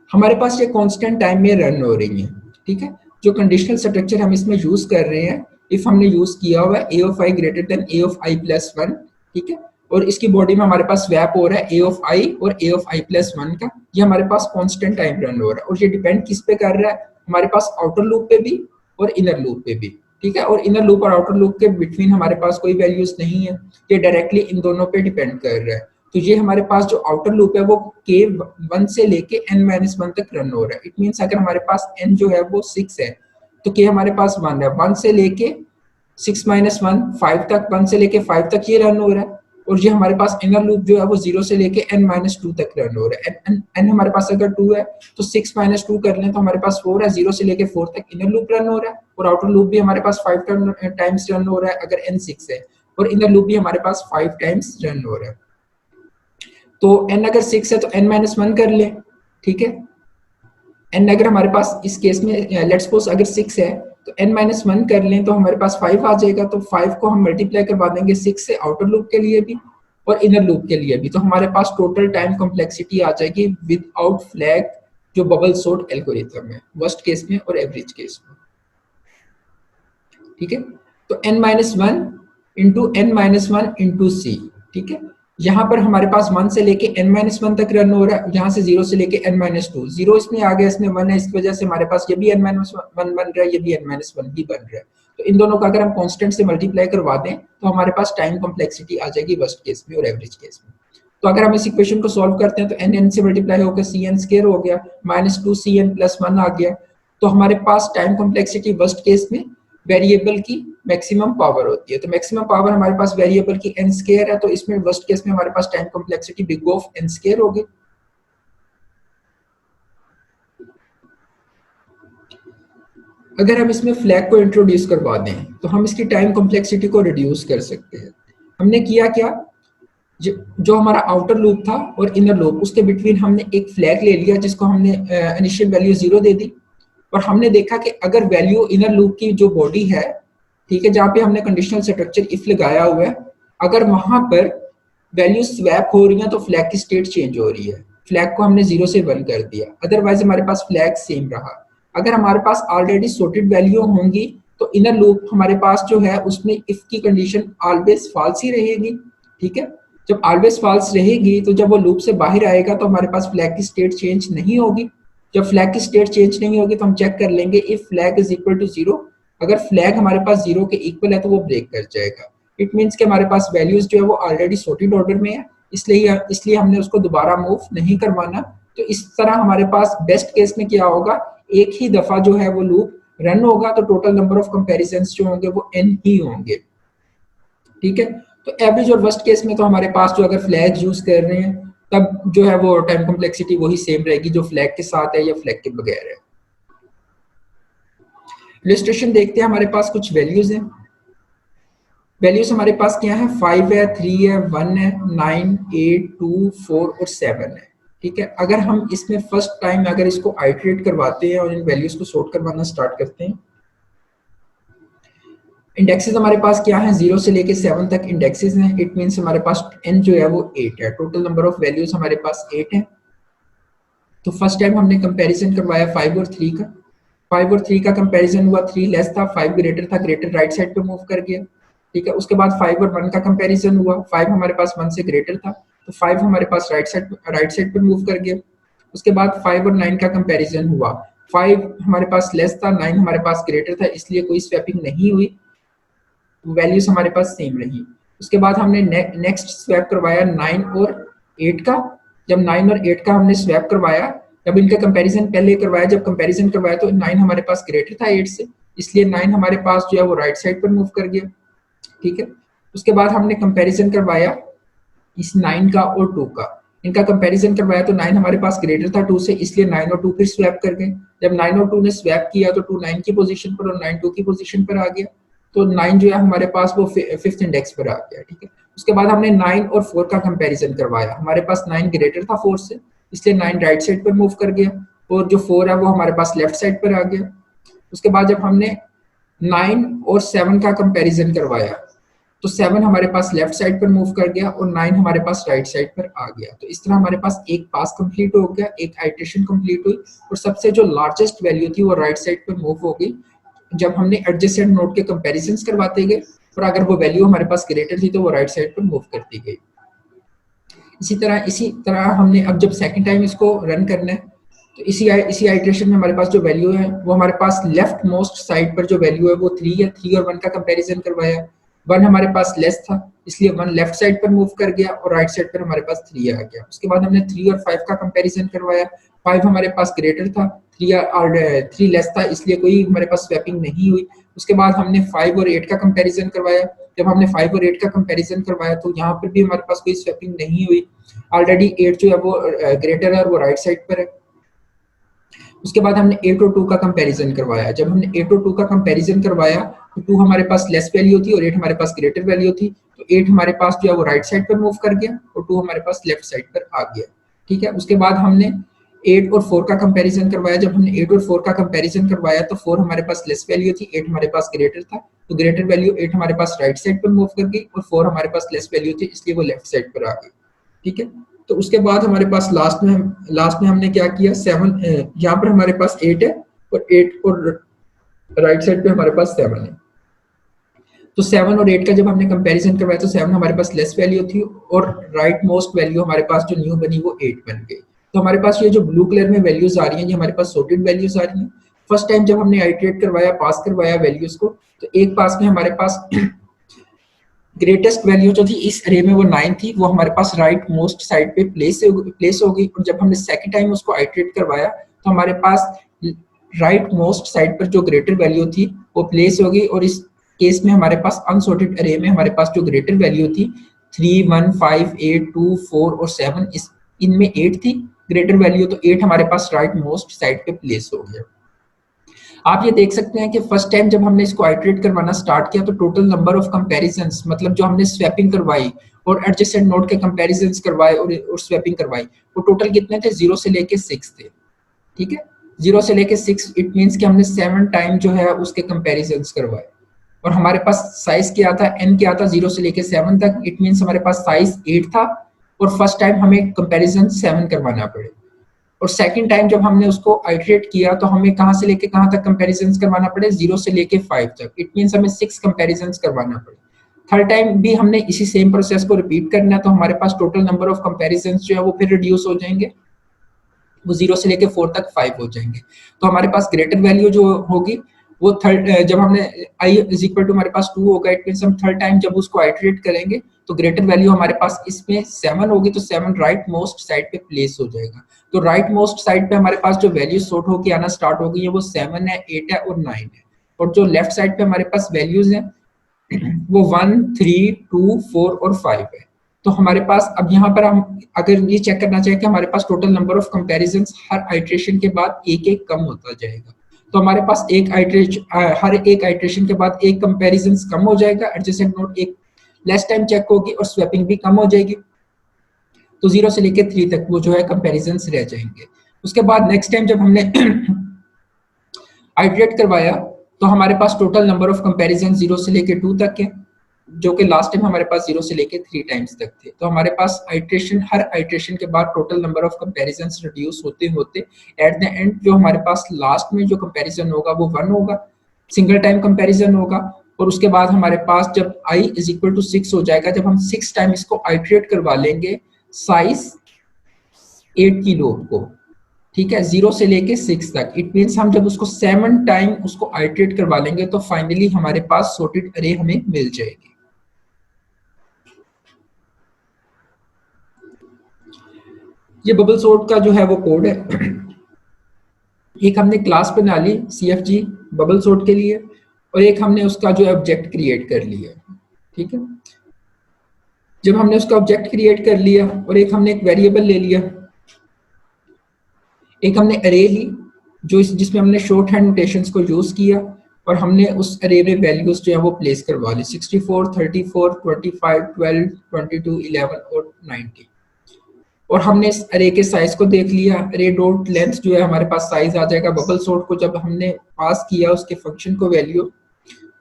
हमारे पास ये कांस्टेंट टाइम में रन हो रही है, ठीक है। जो कंडीशनल स्ट्रक्चर हम इसमें यूज कर रहे हैं, इफ हमने यूज किया हुआ है a of i greater than a of i plus one, ठीक है, और इसकी बॉडी में हमारे पास स्वैप हो रहा है ए ऑफ आई और ए ऑफ आई प्लस वन का, ये हमारे पास कांस्टेंट टाइम रन हो रहा है। और ये डिपेंड किस पे कर रहा है, हमारे पास आउटर लूप पे भी और इनर लूप पे भी, ठीक है। और इनर लूप और आउटर लूप के बिटवीन हमारे पास कोई वैल्यूज नहीं है, ये डायरेक्टली इन दोनों पे डिपेंड कर रहा है। तो ये हमारे पास जो आउटर लूप है वो के 1 से लेके n-1 तक रन हो रहा है। इट मींस अगर हमारे पास n जो है वो 6 है तो के हमारे पास 1 है, 1 से लेके 6-1 5 तक, 1 से लेके 5 तक ये रन हो रहा है। और ये हमारे पास इनर लूप जो है वो 0 से लेके n-2 तक रन हो रहा है। n हमारे पास अगर 2 है तो 6-2 कर लें तो हमारे पास 4 है, 0 से लेके 4 तक इनर लूप रन हो रहा है और आउटर लूप भी हमारे पास 5 टाइम्स रन हो रहा है अगर n 6 है, और इनर लूप भी हमारे पास 5 टाइम्स रन हो रहा है। तो n अगर 6 है तो n-1 कर ले, ठीक है। n अगर हमारे पास इस केस में लेट्स सपोज अगर 6 है तो n-1 कर लें तो हमारे पास 5 आ जाएगा। तो 5 को हम मल्टीप्लाई करवा देंगे 6 से आउटर लूप के लिए भी और इनर लूप के लिए भी, तो हमारे पास टोटल टाइम कॉम्प्लेक्सिटी आ जाएगी विदाउट फ्लैग, जो बबल सॉर्ट एल्गोरिथम है, वर्स्ट केस में और एवरेज केस में, ठीक है। तो n-1 इंटू n-1 इंटू सी, ठीक है। यहाँ पर हमारे पास 1 से लेके n-1 तक रन हो रहा है, यहाँ से 0 से लेके n-2, 0 इसमें आ गया, इसमें 1 है, इसकी वजह से हमारे पास ये भी n-1 बन रहा है, ये भी n-1 ही बन रहा है। तो इन दोनों का अगर हम कांस्टेंट से मल्टीप्लाई करवा दें तो हमारे पास टाइम कॉम्प्लेक्सिटी आ जाएगी वर्स्ट केस में और एवरेज केस में। तो अगर हम इस इक्वेशन को सॉल्व करते हैं तो n से मल्टीप्लाई होकर cn स्क्वायर हो गया, -2cn + 1 आ गया। तो हमारे पास टाइम कॉम्प्लेक्सिटी वर्स्ट केस में वेरिएबल की मैक्सिमम पावर होती है। तो मैक्सिमम पावर हमारे पास वेरिएबल की n स्क्वायर है, तो इसमें वर्स्ट केस में हमारे पास time complexity big of n square होगी। अगर हम इसमें फ्लैग को इंट्रोड्यूस करवा दें तो हम इसकी टाइम कॉम्प्लेक्सिटी को रिड्यूस कर सकते हैं। हमने किया क्या, जो हमारा आउटर लूप था और इनर लूप, उसके बिटवीन हमने एक फ्लैग ले लिया जिसको हमने इनिशियल वैल्यू 0 दे दी, और हमने देखा कि अगर वैल्यू इनर लूप की जो बॉडी है, ठीक है, जहाँ पे हमने कंडीशनल स्ट्रक्चर इफ लगाया हुआ है, अगर वहां पर वैल्यू स्वैप हो रही है तो फ्लैग की स्टेट चेंज हो रही है। फ्लैग को हमने 0 से 1 कर दिया, अदरवाइज हमारे पास फ्लैग सेम रहा। अगर हमारे पास ऑलरेडी सॉर्टेड वैल्यू होंगी तो इनर लूप हमारे पास जो है उसमें इफ की कंडीशन ऑलवेज फॉल्स ही रहेगी, ठीक है। जब ऑलवेज फॉल्स रहेगी तो जब वो लूप से बाहर आएगा तो हमारे पास फ्लैग की स्टेट चेंज नहीं होगी। जब फ्लैग की स्टेट चेंज नहीं होगी तो हम चेक कर लेंगे if flag is equal to 0, अगर फ्लैग हमारे पास 0 के इक्वल है तो वो ब्रेक कर जाएगा। इट मींस कि हमारे पास वैल्यूज जो है वो ऑलरेडी सॉर्टेड ऑर्डर में है, इसलिए हमने उसको दोबारा मूव नहीं करवाना। तो इस तरह हमारे पास बेस्ट केस में क्या होगा, एक ही दफा जो है वो लूप रन होगा तो टोटल नंबर ऑफ कंपैरिजंस जो होंगे वो n ही होंगे, ठीक है। तो एवरेज और वर्स्ट केस में तो हमारे पास जो अगर फ्लैग यूज कर रहे हैं तब जो है वो टाइम कॉम्प्लेक्सिटी वही सेम रहेगी जो फ्लैग के साथ है या फ्लैग के बगैर है। इलस्ट्रेशन देखते हैं, हमारे पास कुछ वैल्यूज हैं। वैल्यूज हमारे पास क्या है, 5 है, 3 है, 1 है, 9, 8, 2, 4 और 7 है, ठीक है। अगर हम इसमें फर्स्ट टाइम अगर इसको आइटरेट करवाते हैं और इन वैल्यूज को सॉर्ट करवाना स्टार्ट करते हैं, इंडेक्सेस हमारे पास क्या है, 0 से लेके 7 तक इंडेक्सेस हैं। इट मींस हमारे पास n जो है वो 8 है, टोटल नंबर ऑफ वैल्यूज हमारे पास 8 है। तो फर्स्ट टाइम हमने कंपैरिजन करवाया 5 और 3 का, 5 और 3 का कंपैरिजन हुआ, 3 लेस था, 5 ग्रेटर था, ग्रेटर राइट साइड पे मूव कर गया, ठीक है। उसके बाद 5 और 1 का कंपैरिजन हुआ, 5 हमारे पास 1 से ग्रेटर था तो 5 हमारे पास राइट साइड पे मूव कर गया। उसके बाद 5 और 9 का कंपैरिजन हुआ, 5 हमारे पास लेस था, 9 हमारे पास ग्रेटर था, इसलिए कोई स्वैपिंग नहीं हुई, वैल्यूज हमारे पास सेम रही। उसके बाद हमने नेक्स्ट स्वैप करवाया 9 और 8 का। जब 9 और 8 का हमने स्वैप करवाया, जब इनका कंपैरिजन पहले करवाया, जब कंपैरिजन करवाया तो 9 हमारे पास ग्रेटर था 8 से, इसलिए 9 हमारे पास जो है वो राइट साइड पर मूव कर गया। ठीक है, उसके बाद हमने कंपैरिजन करवाया इस 9 का और 2 का, इनका कंपैरिजन करवाया तो 9 हमारे पास ग्रेटर था 2 से, इसलिए 9 और 2 फिर स्वैप कर गए। जब 9 और 2 ने स्वैप किया तो 2 9 की पोजीशन पर और 9 2 की पोजीशन पर आ गया, तो 9 जो है हमारे पास वो 5th इंडेक्स पर आ गया। ठीक है, उसके बाद हमने 9 और 4 का कंपैरिजन करवाया, हमारे पास 9 ग्रेटर था 4 से, इसलिए 9 राइट साइड पर मूव कर गया और जो 4 है वो हमारे पास लेफ्ट साइड पर आ गया। उसके बाद जब हमने 9 और 7 का कंपैरिजन करवाया तो 7 हमारे पास लेफ्ट साइड पर मूव कर गया और 9 हमारे पास राइट साइड पर आ गया। तो इस तरह हमारे पास एक पास कंप्लीट हो गया, एक आइटरेशन कंप्लीट हुई और सबसे जो लार्जेस्ट वैल्यू थी वो राइट साइड पर मूव हो गई जब हमने एडजेसेंट नोड के कंपैरिजंस करवाते गए, और अगर वो वैल्यू हमारे पास ग्रेटर थी तो वो राइट साइड पर मूव करती गई। इसी तरह हमने अब जब सेकंड टाइम इसको रन करना है तो इसी आइटरेशन में हमारे पास जो वैल्यू है वो हमारे पास लेफ्ट मोस्ट साइड पर जो वैल्यू है वो 3 है। 3 और 1 का कंपैरिजन करवाया, 1 हमारे पास लेस था इसलिए 1 लेफ्ट साइड पर मूव कर गया और राइट साइड पर हमारे पास 3 आ गया। उसके बाद हमने 3 और 5 का कंपैरिजन करवाया, 5 हमारे पास ग्रेटर था, 3 लेस था इसलिए कोई हमारे पास स्वैपिंग नहीं हुई। उसके बाद हमने 5 और 8 का कंपैरिजन करवाया, जब हमने 5 और 8 का कंपैरिजन करवाया तो यहाँ पर भी हमारे पास कोई स्वैपिंग नहीं हुई, ऑलरेडी 8 जो है वो ग्रेटर है और वो राइट साइड पर है। उसके बाद हमने 8 और 2 का कंपैरिजन करवाया, जब हमने 8 और 2 का कंपैरिजन करवाया तो 2 हमारे पास लेस वैल्यू थी और 8 हमारे पास ग्रेटर वैल्यू थी, तो 8 हमारे पास जो है वो राइट साइड पर मूव कर गया और 2 हमारे पास लेफ्ट साइड पर आ गया। ठीक है, उसके बाद हमने 8 और 4 का कंपैरिजन करवाया, जब हमने 8 और 4 का कंपैरिजन करवाया तो 4 हमारे पास लेस वैल्यू थी, 8 हमारे पास ग्रेटर था, तो ग्रेटर वैल्यू 8 हमारे पास राइट साइड पर मूव कर गई और 4 हमारे पास लेस वैल्यू थी इसलिए वो लेफ्ट साइड पर आ गई। ठीक है, तो उसके बाद हमारे पास लास्ट में हमने क्या किया, 7 यहाँ पर हमारे पास 8 है और 8 और राइट साइड पे हमारे पास 7 है, तो 7 और 8 का जब हमने कंपैरिजन करवाया तो 7 हमारे पास लेस वैल्यू थी और राइट मोस्ट वैल्यू हमारे पास जो न्यू बनी वो 8 बन गई। तो हमारे पास ये जो ब्लू कलर में वैल्यूज आ रही हैं ये हमारे पास सॉर्टेड वैल्यूज आ रही हैं। फर्स्ट टाइम जब हमने आइटरेट करवाया, पास करवाया वैल्यूज को, तो एक पास में हमारे पास ग्रेटेस्ट वैल्यू जो थी इस अरे में वो 9 थी, वो हमारे पास राइट मोस्ट साइड पे प्लेस हो गई और जब हमने सेकंड टाइम उसको आइटरेट करवाया तो हमारे पास राइट मोस्ट साइड पर जो ग्रेटर वैल्यू थी वो प्लेस हो गई और इस केस में हमारे पास अनसॉर्टेड अरे में हमारे पास जो ग्रेटर वैल्यू थी 3 1 5 8 2 4 और 7, इस इनमें 8 थी ग्रेटर वैल्यू, तो 8 हमारे पास राइट मोस्ट साइड पे प्लेस हो गया। आप ये देख सकते हैं कि फर्स्ट टाइम जब हमने इसको आइटरेट करवाना स्टार्ट किया तो टोटल नंबर ऑफ कंपैरिजंस, मतलब जो हमने स्वैपिंग करवाई और एडजेसेंट नोड के कंपैरिजंस करवाए और स्वैपिंग करवाई, वो टोटल कितने थे, 0 से लेके 6 थे। ठीक है, 0 से लेके 6, इट मींस कि हमने 7 टाइम जो है उसके कंपैरिजंस करवाए और हमारे पास साइज क्या था, n क्या था 0 से लेके 7 तक, इट मींस हमारे पास साइज 8 था और फर्स्ट टाइम हमें कंपैरिजन 7 करवाना पड़े और सेकंड टाइम जब हमने उसको आइटरेट किया तो हमें कहां से लेके कहां तक कंपैरिजंस करवाना पड़े, 0 से लेके 5 तक, इट मींस हमें 6 कंपैरिजंस करवाना पड़े। थर्ड टाइम भी हमने इसी सेम प्रोसेस को रिपीट करना है तो हमारे पास टोटल नंबर ऑफ कंपैरिजंस जो है वो फिर रिड्यूस हो जाएंगे, वो 0 से लेके 4 तक 5 हो जाएंगे। तो हमारे पास ग्रेटर वैल्यू जो होगी वो थर्ड, जब हमने i इज इक्वल टू हमारे पास 2 होगा, इट मींस हम थर्ड टाइम जब उसको आइटरेट करेंगे तो ग्रेटर वैल्यू हमारे पास इसमें 7 होगी, तो 7 राइट मोस्ट साइड पे प्लेस हो जाएगा। तो राइट मोस्ट साइड पे हमारे पास जो वैल्यू सॉर्ट होके आना स्टार्ट हो गई है वो 7 है, 8 है और 9 है, और जो लेफ्ट साइड पे हमारे पास वैल्यूज हैं वो 1 3 2 4 और 5 है। तो हमारे पास अब यहाँ पर हम अगर ये चेक करना चाहें कि हमारे पास टोटल नंबर ऑफ कंपैरिजंस हर आइटरेशन के बाद एक एक कम होता जाएगा, तो हमारे पास हर एक आइटरेशन के बाद एक कंपैरिजन कम हो जाएगा, एडजेसेंट नोड एक लेस टाइम चेक होगी और स्वैपिंग भी कम हो जाएगी, तो 0 से लेके 3 तक वो जो है कंपैरिजन रह जाएंगे। उसके बाद नेक्स्ट टाइम जब हमने आइटरेट करवाया तो हमारे पास टोटल नंबर ऑफ कंपैरिजन 0 से लेके 2 तक है, जो कि लास्ट टाइम हमारे पास 0 से लेके 3 टाइम्स तक थे। तो हमारे पास हर आइटरेशन के बाद total number of comparisons reduce होते होते एट द एंड जो हमारे पास लास्ट में जो कंपैरिजन होगा वो 1 होगा, सिंगल टाइम कंपैरिजन होगा, और उसके बाद हमारे पास जब i इज इक्वल टू 6 हो जाएगा, जब हम 6 टाइम इसको आइटरेट करवा लेंगे साइज 8 की लोड को, ठीक है, 0 से लेके 6 तक, इट मींस हम जब उसको 7 टाइम उसको आइटरेट करवा लेंगे तो फाइनली हमारे पास सॉर्टेड अरे हमें मिल जाएगी। ये बबल सॉर्ट का जो है वो कोड है। एक हमने क्लास बना ली CFG बबल सॉर्ट के लिए, और एक हमने उसका जो है ऑब्जेक्ट क्रिएट कर लिया। ठीक है, जब हमने उसका ऑब्जेक्ट क्रिएट कर लिया और एक हमने एक वेरिएबल ले लिया, एक हमने अरे ली जो जिसमें हमने शॉर्ट हैंड नोटेशंस को यूज किया, और हमने उस अरे में वैल्यूज जो है वो प्लेस करवा ली 64, 34, 25, 12, 22, 11 और 90। और हमने इस अरे के साइज को देख लिया, अरे डॉट लेंथ जो है हमारे पास साइज आ जाएगा बबल सॉर्ट को जब हमने पास किया उसके फंक्शन को वैल्यू।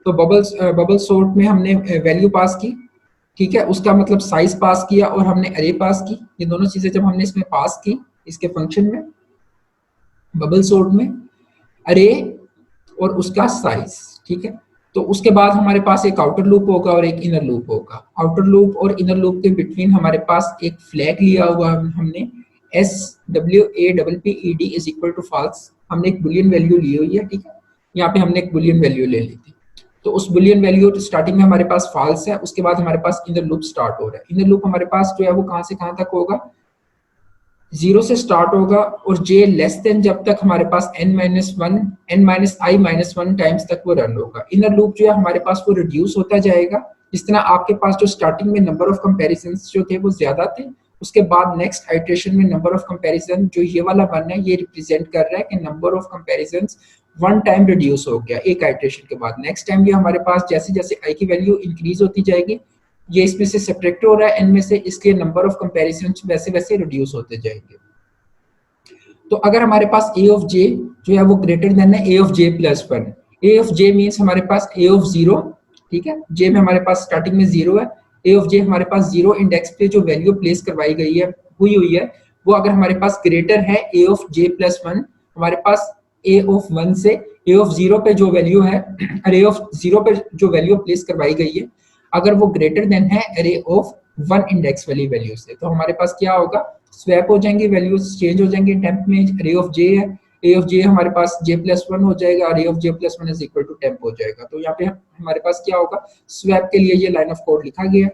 तो बबल सॉर्ट में हमने वैल्यू पास की, ठीक है, उसका मतलब साइज पास किया और हमने अरे पास की। ये दोनों चीजें जब हमने इसमें पास की इसके फंक्शन में बबल सॉर्ट में, अरे और उसका साइज, ठीक है, तो उसके बाद हमारे पास एक आउटर लूप होगा और एक इनर लूप होगा। आउटर लूप और इनर लूप के बिटवीन हमारे पास एक फ्लैग लिया हुआ हमने SWAPPED is equal to false. हमने एक बुलियन वैल्यू ली हुई है, ठीक है, यहाँ पे हमने एक बुलियन वैल्यू ले ली थी। तो उस बुलियन वैल्यू स्टार्टिंग में हमारे पास फॉल्स है, उसके बाद हमारे पास इनर लूप स्टार्ट हो रहा है। इनर लूप हमारे पास जो है वो कहाँ से कहाँ तक होगा, 0 से स्टार्ट होगा और j लेस देन जब तक हमारे पास n-i-1 टाइम्स तक वो रन होगा। इनर लूप जो है हमारे पास वो रिड्यूस होता जाएगा। जिस तरह आपके पास जो स्टार्टिंग में नंबर ऑफ कंपैरिजंस जो थे वो ज्यादा थे, उसके बाद नेक्स्ट आइटरेशन में नंबर ऑफ कंपैरिजन जो ये वाला वन है ये रिप्रेजेंट कर रहा है कि number of comparisons one time reduce हो गया एक आइटरेशन के बाद। नेक्स्ट टाइम ये हमारे पास जैसे जैसे i की वैल्यू इंक्रीज होती जाएगी, ये इसमें से सब्ट्रैक्ट हो रहा है n में से, इसलिए नंबर ऑफ कंपैरिजन वैसे वैसे रिड्यूस होते जाएंगे। तो अगर हमारे पास a ऑफ j जो है वो ग्रेटर देन है a of j plus 1, a of j means हमारे पास a ऑफ 0, ठीक है, j में हमारे पास स्टार्टिंग में 0 है, a ऑफ j हमारे पास 0 इंडेक्स पे जो वैल्यू प्लेस करवाई गई है हुई है वो अगर हमारे पास ग्रेटर है a ऑफ j प्लस 1, हमारे पास a ऑफ 1 से a ऑफ 0 पे जो वैल्यू है अरे ऑफ 0 पे जो वैल्यू प्लेस करवाई गई है अगर वो ग्रेटर देन है अरे ऑफ 1 इंडेक्स वाली वैल्यू से, तो हमारे पास क्या होगा, स्वैप हो जाएंगे, वैल्यूज चेंज हो जाएंगे। टेम्प में अरे ऑफ j है, a ऑफ j हमारे पास j प्लस 1 हो जाएगा, array of j plus 1 is equal to temp हो जाएगा। तो यहाँ पे हमारे पास क्या होगा, स्वैप के लिए ये लाइन ऑफ कोड लिखा गया,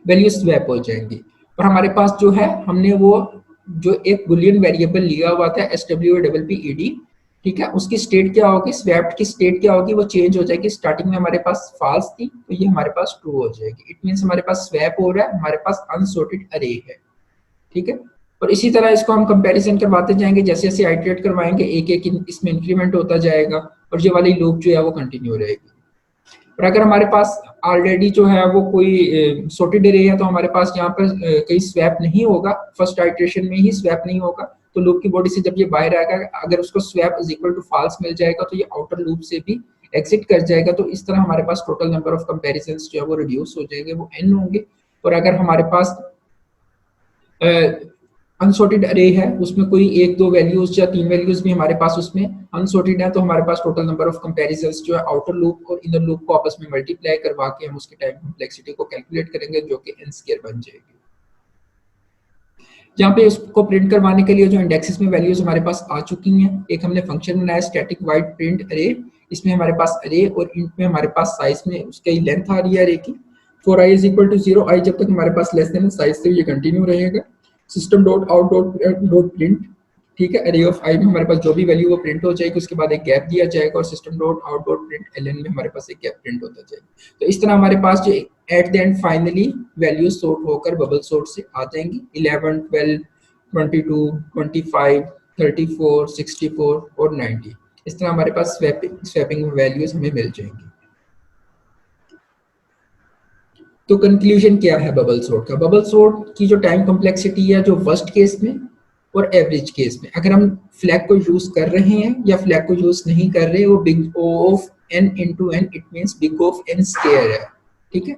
वैल्यू स्वैप हो जाएंगी। और हमारे पास जो है हमने वो जो एक बुलियन वेरिएबल लिया हुआ था SWAPPED, ठीक है, उसकी स्टेट क्या होगी, स्वैप्ड की स्टेट क्या होगी, वो चेंज हो जाएगी। स्टार्टिंग में हमारे पास फॉल्स थी तो ये हमारे पास ट्रू हो जाएगी। इट मींस हमारे पास स्वैप हो रहा है, हमारे पास अनसॉर्टेड अरे है, ठीक है। और इसी तरह इसको हम कंपैरिजन करवाते जाएंगे, जैसे जैसे आइटरेट करवाएंगे एक एक इसमें इंक्रीमेंट होता जाएगा और ये वाली लूप जो है वो कंटिन्यू रहेगी। और अगर हमारे पास ऑलरेडी जो है वो कोई सॉर्टेड अरे है तो हमारे पास यहाँ पर कहीं स्वैप नहीं होगा, फर्स्ट आइटरेशन में ही स्वैप नहीं होगा, तो लूप की बॉडी से जब ये बाहर आएगा अगर उसको swap is equal to false मिल जाएगा तो ये आउटर लूप से भी एग्जिट कर जाएगा। तो इस तरह हमारे पास टोटल नंबर ऑफ कंपैरिजंस जो है वो रिड्यूस हो जाएंगे, वो n होंगे। और अगर हमारे पास अनसॉर्टेड अरे है उसमें कोई एक दो वैल्यूज या तीन वैल्यूज भी हमारे पास उसमें अनसॉर्टेड है तो हमारे पास टोटल नंबर ऑफ कंपैरिजंस जो है आउटर लूप और इनर लूप को आपस में मल्टीप्लाई करवा के हम उसकी टाइम कॉम्प्लेक्सिटी को कैलकुलेट करेंगे जो कि n स्क्वायर बन जाएगी। यहाँ पे इसको प्रिंट करवाने के लिए जो इंडेक्सेस में वैल्यूज हमारे पास आ चुकी हैं, एक हमने फंक्शन बनाया स्टैटिक वाइड प्रिंट अरे, इसमें हमारे पास अरे और इंट में हमारे पास साइज में उसकी लेंथ आ रही है अरे की, for i is equal to 0, i जब तक हमारे पास लेस देन साइज से ये कंटिन्यू रहेगा। System dot out dot print, ठीक है, अरे ऑफ i में हमारे पास जो भी वैल्यू वो प्रिंट हो जाएगी, उसके बाद एक गैप दिया जाएगा और system dot out dot print ln में हमारे पास एक गैप प्रिंट होता जाएगा। तो इस तरह हमारे पास जो at the end finally value sort होकर बबल सॉर्ट से आ जाएंगी 11, 12, 22, 25, 34, 64 और 90। इस तरह हमारे पास स्वैपिंग वैल्यूज हमें मिल जाएंगी। तो कंक्लूजन क्या है बबल सॉर्ट का, बबल सॉर्ट की जो टाइम कॉम्प्लेक्सिटी है जो वर्स्ट केस में और एवरेज केस में, अगर हम फ्लैग को यूज कर रहे हैं या फ्लैग को यूज नहीं कर रहे, वो big O of n into n, it means big O of n square है, ठीक है।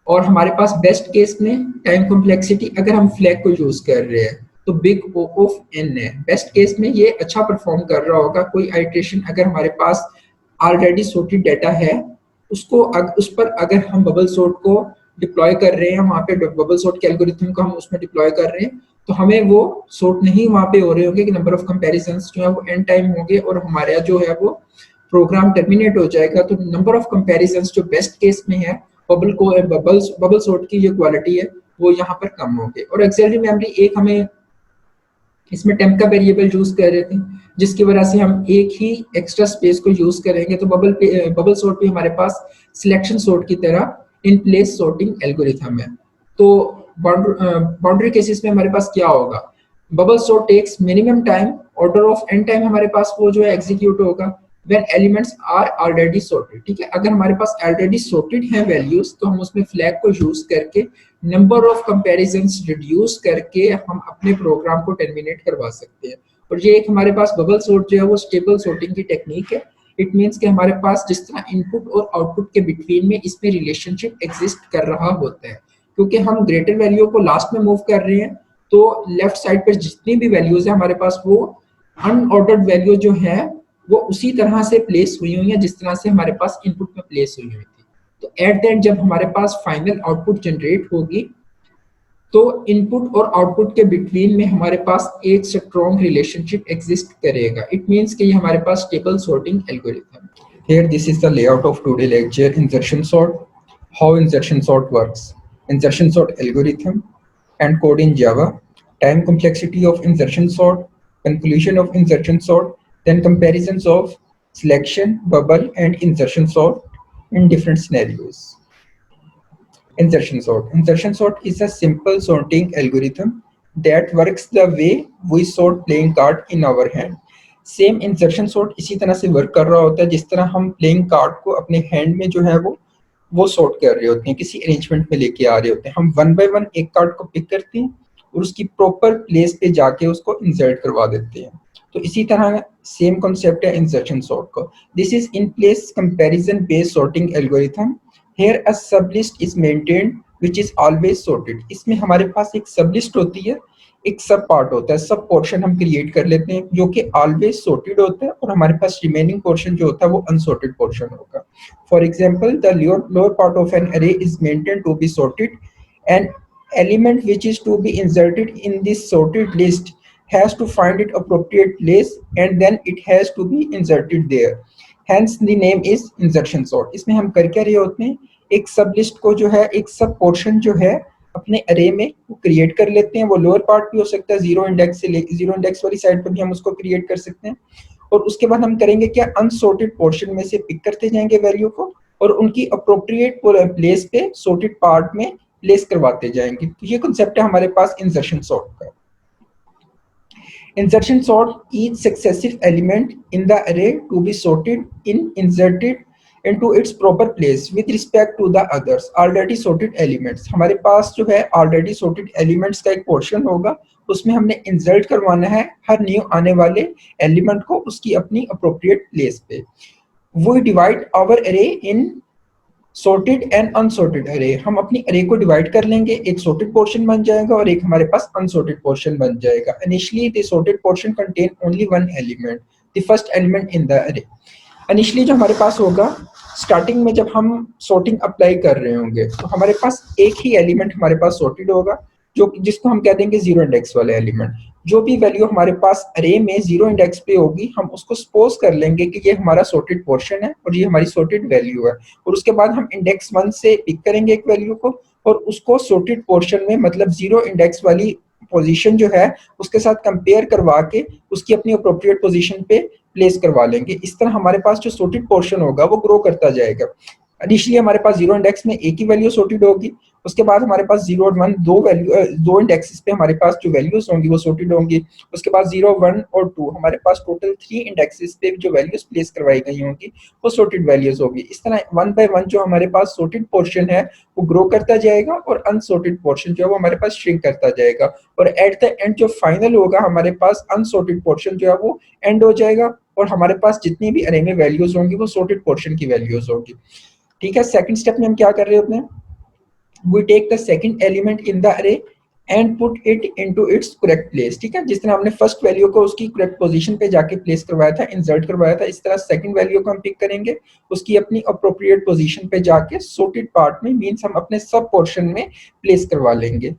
और हमारे पास बेस्ट केस में टाइम कॉम्प्लेक्सिटी अगर हम फ्लैग को यूज कर रहे हैं तो बिग O ऑफ n है। बेस्ट केस में ये अच्छा परफॉर्म कर रहा होगा, कोई आइटरेशन अगर हमारे पास ऑलरेडी सॉर्टेड डाटा है उसको उस पर अगर हम बबल सॉर्ट को डिप्लॉय कर रहे हैं, वहाँ पे बबल सॉर्ट के एल्गोरिथम को हम उसमें डिप्लॉय कर रहे हैं तो हमें वो सॉर्ट नहीं वहाँ पे हो रहे होंगे कि नंबर ऑफ कंपैरिजंस जो है वो एंड टाइम होंगे और हमारा जो है वो प्रोग्राम टर्मिनेट हो जाएगा। तो नंबर ऑफ कंपैरिजंस जो बेस्ट केस में है बबल सॉर्ट की ये क्वालिटी है वो यहाँ पर कम हो गए। और ऑक्सिलरी मेमोरी एक हमें इसमें टेम्प का वेरिएबल यूज कर रहे थे, जिसकी वजह से हम एक ही एक्स्ट्रा स्पेस को यूज करेंगे। तो बबल सॉर्ट भी हमारे पास सिलेक्शन सॉर्ट की तरह इन प्लेस सॉर्टिंग एल्गोरिथम है। तो बाउंड्री केसेस में हमारे पास क्या होगा, bubble sort takes minimum time, order of n time हमारे पास वो जो है एग्जीक्यूट होगा when elements are already sorted। ठीक है, अगर हमारे पास ऑलरेडी sorted है वैल्यूज तो हम उसमें फ्लैग को यूज करके नंबर ऑफ कंपैरिजंस रिड्यूस करके हम अपने प्रोग्राम को टर्मिनेट करवा सकते हैं। और ये एक हमारे पास बबल सॉर्ट जो है वो स्टेबल सॉर्टिंग की टेक्निक है। इट मीन्स कि हमारे पास जिस तरह इनपुट और आउटपुट के बिटवीन में इसमें रिलेशनशिप एग्जिस्ट कर रहा होता है, क्योंकि हम ग्रेटर वैल्यू को लास्ट में मूव कर रहे हैं, तो लेफ्ट साइड पर जितनी भी वैल्यूज है हमारे पास वो अनऑर्डर्ड वैल्यू जो है वो उसी तरह से प्लेस हुई हुई है जिस तरह से हमारे पास इनपुट में प्लेस हुई हुई थी। तो एट द एंड जब हमारे पास फाइनल आउटपुट जनरेट होगी तो इनपुट और आउटपुट के बिटवीन में हमारे पास एक स्ट्रॉन्ग रिलेशनशिप एग्जिस्ट करेगा। इट मींस कि ये हमारे पास stable sorting algorithm. Here this is the layout of today lecture, insertion sort, how insertion sort works, insertion sort algorithm and code in Java, time complexity of insertion sort, conclusion of insertion sort, then comparisons of selection, bubble and insertion sort in different scenarios. Insertion sort. Insertion sort is a simple sorting algorithm that works the way we sort playing card in our hand. Same insertion sort इसी तरह से वर्क कर रहा होता है जिस तरह हम प्लेइंग कार्ड को अपने हैंड में जो है वो सॉर्ट कर रहे होते हैं, किसी अरेंजमेंट में लेके आ रहे होते हैं। हम वन बाय वन एक कार्ड को पिक करते हैं और उसकी प्रॉपर प्लेस पे जाके उसको इंसर्ट करवा देते हैं। तो इसी तरह सेम कॉन्सेप्ट है इंसर्शन सॉर्ट का। This is in place comparison based sorting algorithm. Here a sublist is maintained which is always sorted। इसमें हमारे पास एक सबलिस्ट होती है, एक सब पार्ट होता है, सब पोर्शन हम क्रिएट कर लेते हैं जो कि ऑलवेज सॉर्टेड होता है और हमारे पास रिमेनिंग पोर्शन जो होता है वो अनसॉर्टेड पोर्शन होगा। For example the lower part of an array is maintained to be sorted and element which is to be inserted in this sorted list has to find its appropriate place and then it has to be inserted there। Hence the name is insertion sort। इसमें हम कर क्या रहे होते हैं, एक सब लिस्ट को जो है, एक सब पोर्शन जो है अपने अरे में वो क्रिएट कर लेते हैं। वो लोअर पार्ट भी हो सकता है, जीरो इंडेक्स से लेके जीरो इंडेक्स वाली साइड पर भी हम उसको क्रिएट कर सकते हैं। और उसके बाद हम करेंगे क्या, अनसॉर्टेड पोर्शन में से पिक करते जाएंगे वैल्यू को और उनकी अप्रोप्रिएट प्लेस पे सॉर्टेड पार्ट में प्लेस करवाते जाएंगे। तो ये कॉन्सेप्ट है हमारे पास इंसर्शन सॉर्ट का। Insertion sort each successive element in the array to be sorted in inserted into its proper place with respect to the others already sorted elements। हमारे पास जो है already sorted elements का एक पोर्शन होगा, उसमें हमने इंसर्ट करवाना है हर न्यू आने वाले एलिमेंट को उसकी अपनी अप्रोप्रिएट प्लेस पे। We divide our array in sorted and unsorted array। हम अपनी अरे को डिवाइड कर लेंगे, एक sorted पोर्शन बन जाएगा और एक हमारे पास unsorted पोर्शन बन जाएगा। Initially the sorted portion contain only one element, the first element in the array। Initially जो हमारे पास होगा, स्टार्टिंग में जब हम sorting अप्लाई कर रहे होंगे तो हमारे पास एक ही एलिमेंट हमारे पास sorted होगा जो जिसको हम कह देंगे जीरो इंडेक्स वाले एलिमेंट। जो भी वैल्यू हमारे पास अरे में जीरो इंडेक्स पे होगी हम उसको सपोज कर लेंगे कि ये हमारा सॉर्टेड पोर्शन है और ये हमारी सॉर्टेड वैल्यू है। और उसके बाद हम इंडेक्स 1 से पिक करेंगे एक वैल्यू को और उसको सॉर्टेड पोर्शन में, मतलब जीरो इंडेक्स वाली पोजीशन जो है उसके साथ कंपेयर करवा के उसकी अपनी अप्रोप्रिएट पोजीशन पे प्लेस करवा लेंगे। इस तरह हमारे पास जो सॉर्टेड पोर्शन होगा वो ग्रो करता जाएगा। इनिशियली हमारे पास जीरो इंडेक्स में एक ही वैल्यू सॉर्टेड होगी, उसके बाद हमारे पास 0 और 1 दो इंडेक्सेस पे हमारे पास जो वैल्यूज होंगी वो सॉर्टेड होंगी। उसके बाद 0, 1 और 2 हमारे पास टोटल 3 इंडेक्सेस पे जो वैल्यूज प्लेस करवाई गई होंगी वो सॉर्टेड वैल्यूज होगी। इस तरह वन बाय वन जो हमारे पास सॉर्टेड पोर्शन है वो ग्रो करता जाएगा और अनसॉर्टेड पोर्शन जो है वो हमारे पास श्रिंक करता जाएगा। और एट द एंड जो फाइनल होगा हमारे पास अनसॉर्टेड पोर्शन जो है वो एंड हो जाएगा और हमारे पास जितनी भी अरे में वैल्यूज होंगी वो सॉर्टेड पोर्शन की वैल्यूज होगी। ठीक है, सेकंड स्टेप में हम क्या कर रहे होते हैं, we take the second element in the array and put it into its correct place। ठीक है, जिस तरह हमने फर्स्ट वैल्यू को उसकी करेक्ट पोजीशन पे जाके प्लेस करवाया था, इंसर्ट करवाया था, इस तरह सेकंड वैल्यू को हम पिक करेंगे, उसकी अपनी अप्रोप्रिएट पोजीशन पे जाके सॉर्टेड पार्ट में, मींस हम अपने सब पोर्शन में प्लेस करवा लेंगे।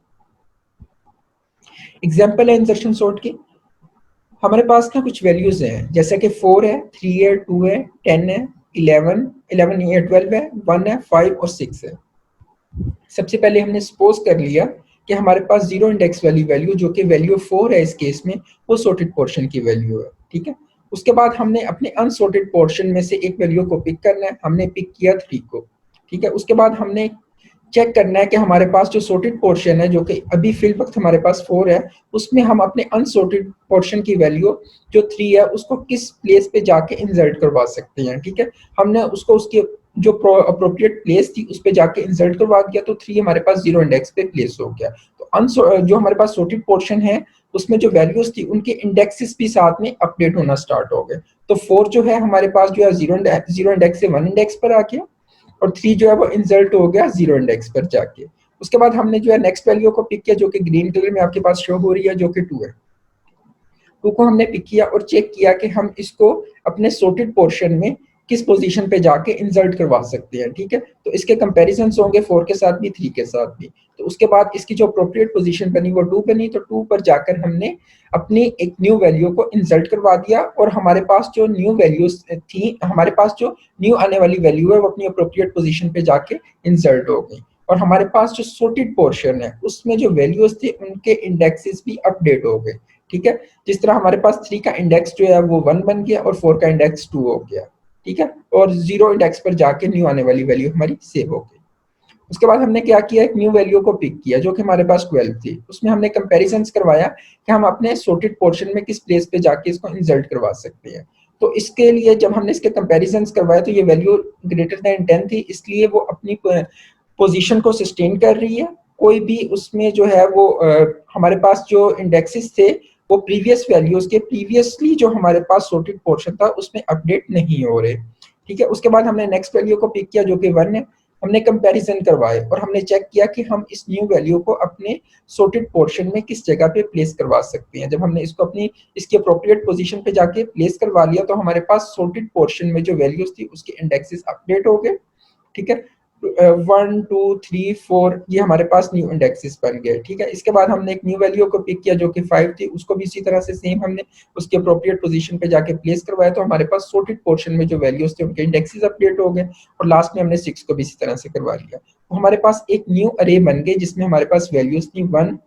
एग्जांपल है इंसर्शन सॉर्ट की। हमारे पास ना कुछ वैल्यूज हैं जैसे कि 4 है, 3 है, 2 है, 10 है, 11 है, 12 है, 1 है, 5 और 6 है। सबसे पहले हमने सपोज कर लिया कि हमारे पास जीरो इंडेक्स वाली वैल्यू जो कि वैल्यू 4 है इस केस में, वो सॉर्टेड पोर्शन की वैल्यू है। ठीक है, उसके बाद हमने अपने अनसॉर्टेड पोर्शन में से एक वैल्यू को पिक करना है। हमने पिक किया 3 को। ठीक है, उसके बाद हमने चेक करना है कि हमारे पास जो सॉर्टेड पोर्शन है, जो कि अभी फिल वक्त हमारे पास 4 है, उसमें हम अपने अनसॉर्टेड पोर्शन की वैल्यू जो 3 है उसको किस प्लेस पे जाके इंसर्ट करवा सकते हैं। ठीक है, हमने उसको उसकी जो अप्रोप्रिएट प्लेस थी उस पे जाके इंसर्ट करवा दिया, तो 3 हमारे पास जीरो इंडेक्स पे प्लेस हो गया। तो जो हमारे पास सॉर्टेड पोर्शन है उसमें जो वैल्यूज थी उनके इंडेक्सेस भी साथ में अपडेट होना स्टार्ट हो गए। तो 4 जो है हमारे पास जो है जीरो इंडेक्स से 1 इंडेक्स पर आ गया, और 3 जो है वो इंसर्ट हो गया जीरो इंडेक्स पर जाके। उसके बाद हमने जो है नेक्स्ट वैल्यू को पिक किया जो कि ग्रीन कलर में आपके पास शो हो रही है, जो कि 2 है। 2 को हमने पिक किया और चेक किया कि हम इसको अपने सॉर्टेड पोर्शन में किस पोजीशन पे जाके इंसर्ट करवा सकते हैं। ठीक है, तो इसके कंपैरिजंस होंगे 4 के साथ भी, 3 के साथ भी। तो उसके बाद इसकी जो अप्रोप्रिएट पोजीशन बनी वो 2 बनी, तो 2 पर जाकर हमने अपनी एक न्यू वैल्यू को इंसर्ट करवा दिया, और हमारे पास जो न्यू वैल्यूज थी, हमारे पास जो न्यू आने वाली वैल्यू है वो अपनी अप्रोप्रिएट पोजीशन पे जाके इंसर्ट हो गई। और हमारे पास जो सॉर्टेड पोर्शन है उसमें जो वैल्यूज थे उनके इंडेक्सेस भी अपडेट हो गए। ठीक है, जिस तरह हमारे पास 3 का इंडेक्स जो है वो 1 बन गया और 4 का इंडेक्स 2 हो गया। ठीक है, और जीरो इंडेक्स पर जाके न्यू आने वाली वैल्यू हमारी सेव हो गई। उसके बाद हमने क्या किया, एक न्यू वैल्यू को पिक किया जो कि हमारे पास 12 थी। उसमें हमने कंपैरिजंस करवाया कि हम अपने सॉर्टेड पोर्शन में किस प्लेस पे जाके इसको इंसर्ट करवा सकते हैं। तो इसके लिए जब हमने इसके कंपैरिजंस करवाया तो ये वैल्यू ग्रेटर देन 10 थी, इसलिए वो अपनी पोजीशन को सस्टेन कर रही है। कोई भी उसमें जो है वो हमारे पास जो इंडेक्सेस थे वो प्रीवियस वैल्यूज के प्रीवियसली जो हमारे पास सॉर्टेड पोर्शन था उसमें अपडेट नहीं हो रहे। ठीक है, उसके बाद हमने नेक्स्ट वैल्यू को पिक किया जो कि 1 है। हमने कंपैरिजन करवाए और हमने चेक किया कि हम इस न्यू वैल्यू को अपने सॉर्टेड पोर्शन में किस जगह पे प्लेस करवा सकते हैं। जब हमने इसको अपनी इसकी अप्रोप्रिएट पोजीशन पे जाके प्लेस करवा लिया तो हमारे पास सॉर्टेड पोर्शन में जो वैल्यूज थी उसके इंडेक्सेस अपडेट हो गए। ठीक है, 1 2 3 4 ये हमारे पास न्यू इंडेक्सेस बन गए। ठीक है, इसके बाद हमने एक न्यू वैल्यू को पिक किया जो कि 5 थी, उसको भी इसी तरह से सेम हमने उसके अप्रोप्रिएट पोजीशन पे जाके प्लेस करवाया, तो हमारे पास सॉर्टेड पोर्शन में जो वैल्यूज थे उनके इंडेक्सेस अपडेट हो गए। और लास्ट में हमने 6 को भी इसी तरह से करवा लिया, तो हमारे पास एक न्यू अरे बन गई जिसमें हमारे पास वैल्यूज थी 1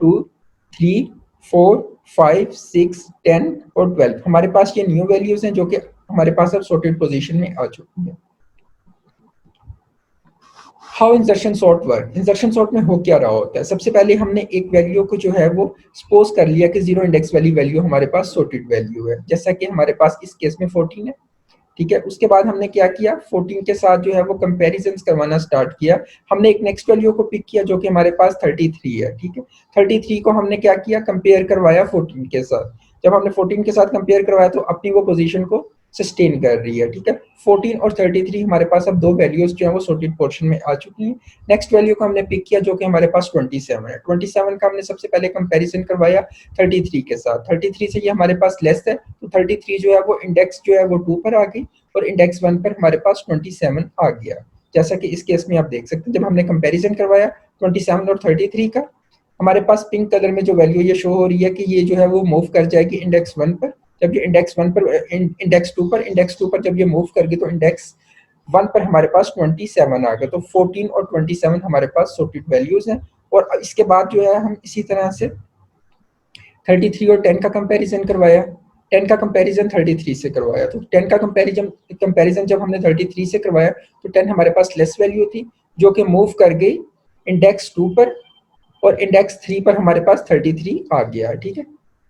2 3 4 5 6 10 और 12। हमारे पास ये न्यू वैल्यूज हैं जो कि हमारे पास अब सॉर्टेड पोजीशन में आ चुकी है। How insertion sort work, insertion sort में हो क्या रहा होता है। सबसे पहले हमने एक वैल्यू को जो है वो सपोज कर लिया कि जीरो इंडेक्स वाली वैल्यू हमारे पास सॉर्टेड वैल्यू है, जैसा कि हमारे पास इस केस में 14 है। ठीक है, उसके बाद हमने क्या किया, 14 के साथ जो है वो कंपैरिजंस करवाना स्टार्ट किया। हमने एक नेक्स्ट वैल्यू को पिक किया जो कि हमारे पास 33 है। ठीक है, 33 को हमने क्या किया, कंपेयर करवाया 14 के साथ। जब हमने 14 के साथ कंपेयर करवाया तो अपनी वो पोजीशन को सस्टेन कर रही है। ठीक है, 14 और 33 हमारे पास अब दो वैल्यूज जो है वो सॉर्टेड पोर्शन में आ चुकी हैं। नेक्स्ट वैल्यू को हमने पिक किया जो कि हमारे पास 27 है। 27 का हमने सबसे पहले कंपैरिजन करवाया 33 के साथ। 33 से ये हमारे पास लेस है, तो 33 जो है वो इंडेक्स जो है वो 2 पर आ गई और इंडेक्स 1 पर हमारे पास 27 आ गया। जैसा कि इस केस में आप देख सकते हैं, जब हमने कंपैरिजन करवाया 27 और 33 का, हमारे पास पिंक कलर में जो वैल्यू ये शो हो रही है कि ये जो है वो मूव कर जाएगी इंडेक्स 1 पर। जब ये इंडेक्स 1 पर इंडेक्स 2 पर जब ये मूव कर गई तो इंडेक्स 1 पर हमारे पास 27 आ गया। तो 14 और 27 हमारे पास सॉर्टेड वैल्यूज हैं। और इसके बाद जो है हम इसी तरह से 33 और 10 का कंपैरिजन करवाया। 10 का कंपैरिजन 33 से करवाया, तो 10 का कंपैरिजन जब हमने 33 से करवाया तो 10 हमारे पास लेस वैल्यू थी जो कि मूव कर गई इंडेक्स 2 पर, और इंडेक्स 3 पर हमारे पास 33 आ गया। ठीक है,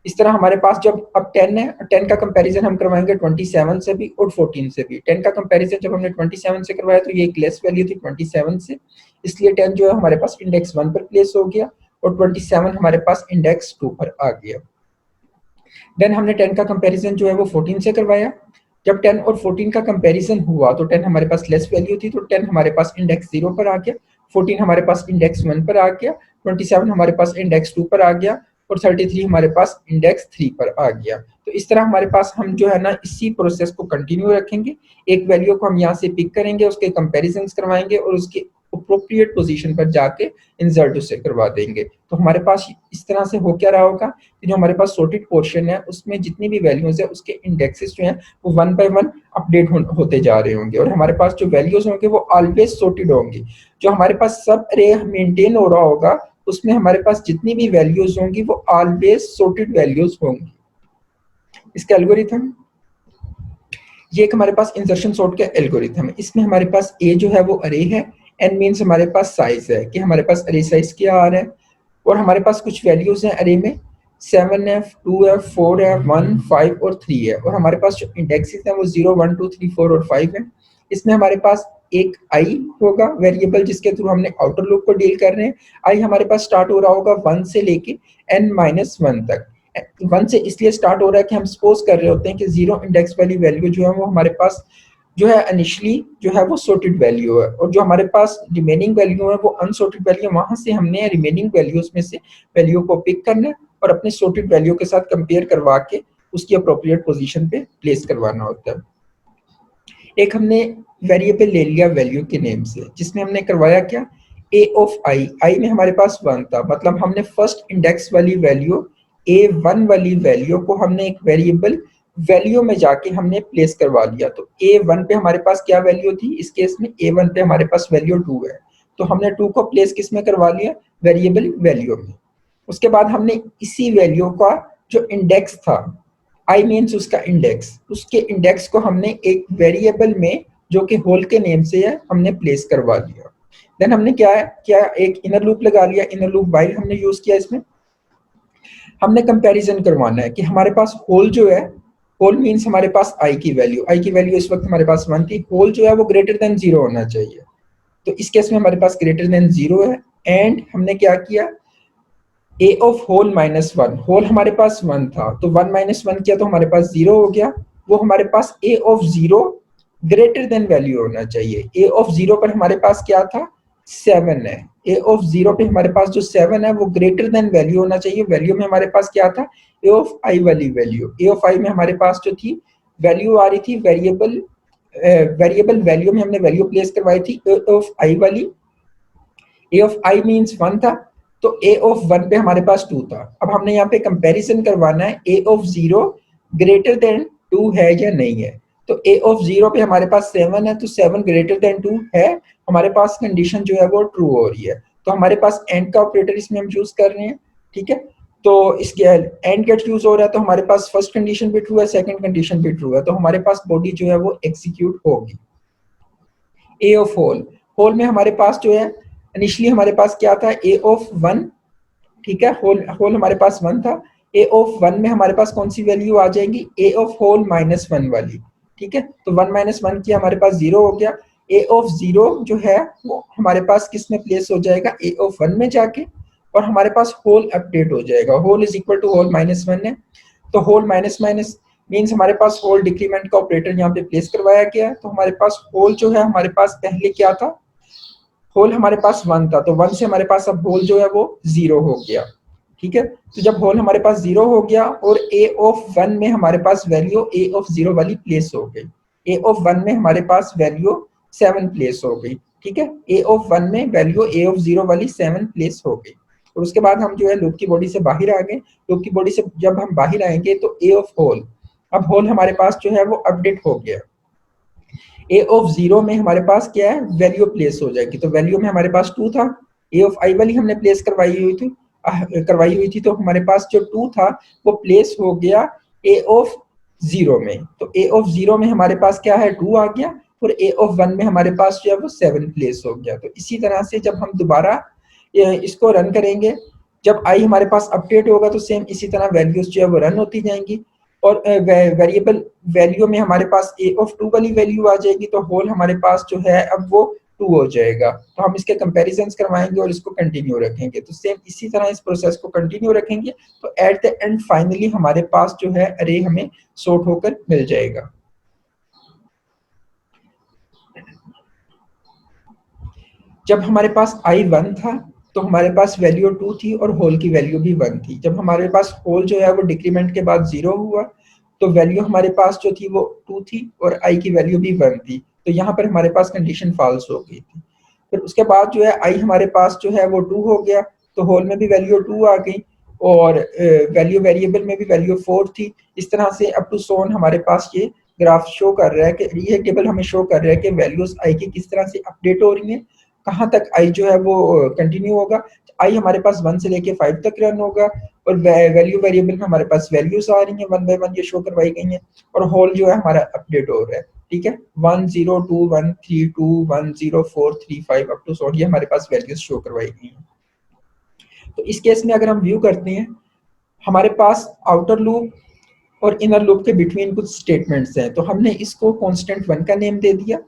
इस तरह हमारे पास जब अब 10 है, 10 का कंपैरिजन हम करवाएंगे 27 से भी और 14 से भी। 10 का कंपैरिजन जब हमने 27 से करवाया तो ये एक लेस वैल्यू थी 27 से, इसलिए 10 जो है हमारे पास इंडेक्स 1 पर प्लेस हो गया और 27 हमारे पास इंडेक्स 2 पर आ गया। देन हमने 10 का कंपैरिजन जो है वो 14 से करवाया। जब 10 और 14 का कंपैरिजन हुआ तो 10 हमारे पास लेस वैल्यू थी, तो 10 हमारे पास इंडेक्स 0 पर आ गया, 14 हमारे पास इंडेक्स 1 पर आ गया, 27 हमारे पास इंडेक्स 2 पर आ गया और 33 हमारे पास इंडेक्स 3 पर आ गया। तो इस तरह हमारे पास हम जो है ना इसी प्रोसेस को कंटिन्यू रखेंगे। एक वैल्यू को हम यहाँ से पिक करेंगे, उसके कंपैरिजंस करवाएंगे और उसके अप्रोप्रिएट पोजीशन पर जाके इंसर्ट उसे करवा देंगे। तो हमारे पास इस तरह से हो क्या रहा होगा कि जो हमारे पास सॉर्टेड पोर्शन है उसमें जितनी भी वैल्यूज है उसके इंडेक्सेस जो हैं वो 1 बाय 1 अपडेट होते जा रहे होंगे और हमारे पास जो वैल्यूज होंगे वो ऑलवेज सॉर्टेड होंगी। जो हमारे पास सब अरे मेंटेन हो रहा होगा उसमें हमारे पास जितनी भी वैल्यूज होंगी वो ऑलवेज सॉर्टेड वैल्यूज होंगी। इसका एल्गोरिथम, ये एक हमारे पास इंसर्शन सॉर्ट का एल्गोरिथम है। इसमें हमारे पास ए जो है वो अरे है, एन मीन्स हमारे पास साइज है कि हमारे पास अरे साइज क्या आ रहा है, और हमारे पास कुछ वैल्यूज हैं अरे में 7 है, 2 है, 4 है, 1, 5 और 3 है, और हमारे पास जो इंडेक्सेस हैं वो 0, 1, 2, 3, 4 और 5 है। इसमें हमारे पास एक आई होगा वेरिएबल जिसके थ्रू हमने आउटर लूप को डील कर रहे हैं। आई हमारे पास स्टार्ट हो रहा होगा 1 से लेके n-1 तक। 1 से इसलिए स्टार्ट हो रहा है कि हम सपोज कर रहे होते हैं कि 0 इंडेक्स वाली वैल्यू जो है वो हमारे पास जो है इनिशियली जो है वो सॉर्टेड वैल्यू है, और जो हमारे पास रिमेनिंग वैल्यू है वो अनसॉर्टेड वैल्यू है। वहां से हमने रिमेनिंग वैल्यूज में से वैल्यू को पिक करना है और अपने सॉर्टेड वैल्यू के साथ कंपेयर करवा के उसकी अप्रोप्रिएट पोजीशन पे प्लेस करवाना होता है। एक हमने वेरिएबल ले लिया वैल्यू के नेम से, जिसमें हमने करवाया क्या, a ऑफ i, i में हमारे पास 1 था, मतलब हमने फर्स्ट इंडेक्स वाली वैल्यू a1 वाली वैल्यू को हमने एक वेरिएबल वैल्यू में जाके हमने प्लेस करवा लिया। तो a1 पे हमारे पास क्या वैल्यू थी, इस केस में a1 पे हमारे पास वैल्यू 2 है, तो हमने 2 को प्लेस किस में करवा लिया, वेरिएबल वैल्यू में। उसके बाद हमने इसी वैल्यू का जो इंडेक्स था, आई मीन्स उसका इंडेक्स, उसके इंडेक्स को हमने एक वेरिएबल में जो कि होल के नेम से है हमने प्लेस करवा लिया। देन हमने क्या है, क्या एक इनर लूप लगा लिया, इनर लूप व्हाइल हमने यूज किया। इसमें हमने कंपैरिजन करवाना है कि हमारे पास होल जो है, होल मीन्स हमारे पास आई की वैल्यू इस वक्त हमारे पास 1 थी, होल जो है वो ग्रेटर देन 0 होना चाहिए। तो इस केस में हमारे पास ग्रेटर देन 0 है, एंड हमने क्या किया, a ऑफ होल -1, होल हमारे पास 1 था तो 1 - 1 किया तो हमारे पास 0 हो गया। वो हमारे पास a of 0 greater than value होना चाहिए। a ऑफ 0 पर हमारे पास क्या था, 7 है। a ऑफ 0 पे हमारे पास जो 7 है वो ग्रेटर देन वैल्यू होना चाहिए। वैल्यू में हमारे पास क्या था, a ऑफ i वाली वैल्यू। a ऑफ i में हमारे पास जो थी वैल्यू आ रही थी वेरिएबल वैल्यू में हमने वैल्यू प्लेस करवाई थी a ऑफ i वाली। a ऑफ i मीन्स 1 था, तो a ऑफ 1 पे हमारे पास 2 था। अब हमने यहाँ पे कंपैरिजन करवाना है a ऑफ 0 ग्रेटर देन 2 है या नहीं है। तो a ऑफ 0 पे हमारे पास 7 है, तो 7 ग्रेटर देन 2 है, हमारे पास कंडीशन जो है वो ट्रू हो रही है। तो हमारे पास एंड का ऑपरेटर इसमें हम यूज कर रहे हैं, ठीक है। तो इसके एंड गेट यूज हो रहा है, तो हमारे पास फर्स्ट कंडीशन भी ट्रू है, सेकंड कंडीशन भी ट्रू है, तो हमारे पास बॉडी जो है वो एग्जीक्यूट होगी। ए ऑफ होल, होल में हमारे पास जो है इनिशियली हमारे पास क्या था, ए ऑफ 1, ठीक है, होल होल हमारे पास 1 था। ए ऑफ 1 में हमारे पास कौन सी वैल्यू आ जाएगी, ए ऑफ होल -1 वाली, ठीक है। तो 1 - 1 किया हमारे पास 0 हो गया। ए ऑफ 0 जो है वो हमारे पास किस में प्लेस हो जाएगा, ए ऑफ 1 में जाके, और हमारे पास होल अपडेट हो जाएगा। Hole is equal to hole -1 है, तो होल माइनस माइनस मीन्स हमारे पास होल डिक्रीमेंट का ऑपरेटर यहाँ पे प्लेस करवाया गया है। तो हमारे पास होल जो है हमारे पास पहले क्या था, होल हमारे पास 1 था, तो 1 से हमारे पास अब होल जो है वो 0 हो गया, ठीक है। तो जब होल हमारे पास 0 हो गया और a ऑफ 1 में हमारे पास वैल्यू a ऑफ 0 वाली प्लेस हो गई, a ऑफ 1 में हमारे पास वैल्यू 7 प्लेस हो गई, ठीक है। a ऑफ 1 में वैल्यू a ऑफ 0 वाली 7 प्लेस हो गई, और उसके बाद हम जो है लूप की बॉडी से बाहर आ गए। लूप की बॉडी से जब हम बाहर आएंगे तो a ऑफ होल, अब होल हमारे पास जो है वो अपडेट हो गया। a ऑफ 0 में हमारे पास क्या है, वैल्यू प्लेस हो जाएगी, तो वैल्यू में हमारे पास 2 था, a ऑफ i वाली हमने प्लेस करवाई हुई थी, तो हमारे पास जो 2 था वो प्लेस हो गया a ऑफ 0 में। तो a ऑफ 0 में हमारे पास क्या है, 2 आ गया, और a ऑफ 1 में हमारे पास जो है वो 7 प्लेस हो गया। तो इसी तरह से जब हम दोबारा इसको रन करेंगे, जब i हमारे पास अपडेट होगा तो सेम इसी तरह वैल्यूज जो है वो रन होती जाएंगी, और वेरिएबल वैल्यू में हमारे पास a ऑफ 2 वाली वैल्यू आ जाएगी, तो होल हमारे पास जो है अब वो 2 हो जाएगा। तो हम इसके कंपैरिजंस करवाएंगे और इसको कंटिन्यू रखेंगे, तो सेम इसी तरह इस प्रोसेस को कंटिन्यू रखेंगे। तो एट द एंड फाइनली हमारे पास जो है अरे हमें सॉर्ट होकर मिल जाएगा। जब हमारे पास i1 था तो हमारे पास वैल्यू 2 थी और होल की वैल्यू भी 1 थी। जब हमारे पास होल जो है वो डिक्रीमेंट के बाद 0 हुआ तो वैल्यू हमारे पास जो थी वो 2 थी और i की वैल्यू भी 1 थी, तो यहाँ पर हमारे पास कंडीशन फॉल्स हो गई थी। फिर उसके बाद जो है i हमारे पास जो है वो 2 हो गया, तो होल में भी वैल्यू 2 आ गई और वैल्यू वेरिएबल में भी वैल्यू 4 थी। इस तरह से अप टू सोन हमारे पास ये ग्राफ शो कर रहा है कि ये टेबल हमें शो कर रहा है कि वैल्यूज i की किस तरह से अपडेट हो रही हैं कहाँ तक आई जो है वो कंटिन्यू होगा। आई हमारे पास 1 से लेके 5 तक रन होगा और वैल्यू वेरिएबल में हमारे पास वैल्यूज आ रही हैं, 1 बाय 1 ये शो करवाई गई हैं और होल जो है हमारा अपडेट हो रहा है। ठीक है, 102132104335 अप टू सो ये हमारे पास वैल्यूज शो करवाई गई हैं। तो इस केस में अगर हम व्यू करते हैं, हमारे पास आउटर लूप और इनर लूप के बिटवीन कुछ स्टेटमेंट्स हैं, तो हमने इसको कांस्टेंट 1 का नेम दे दिया,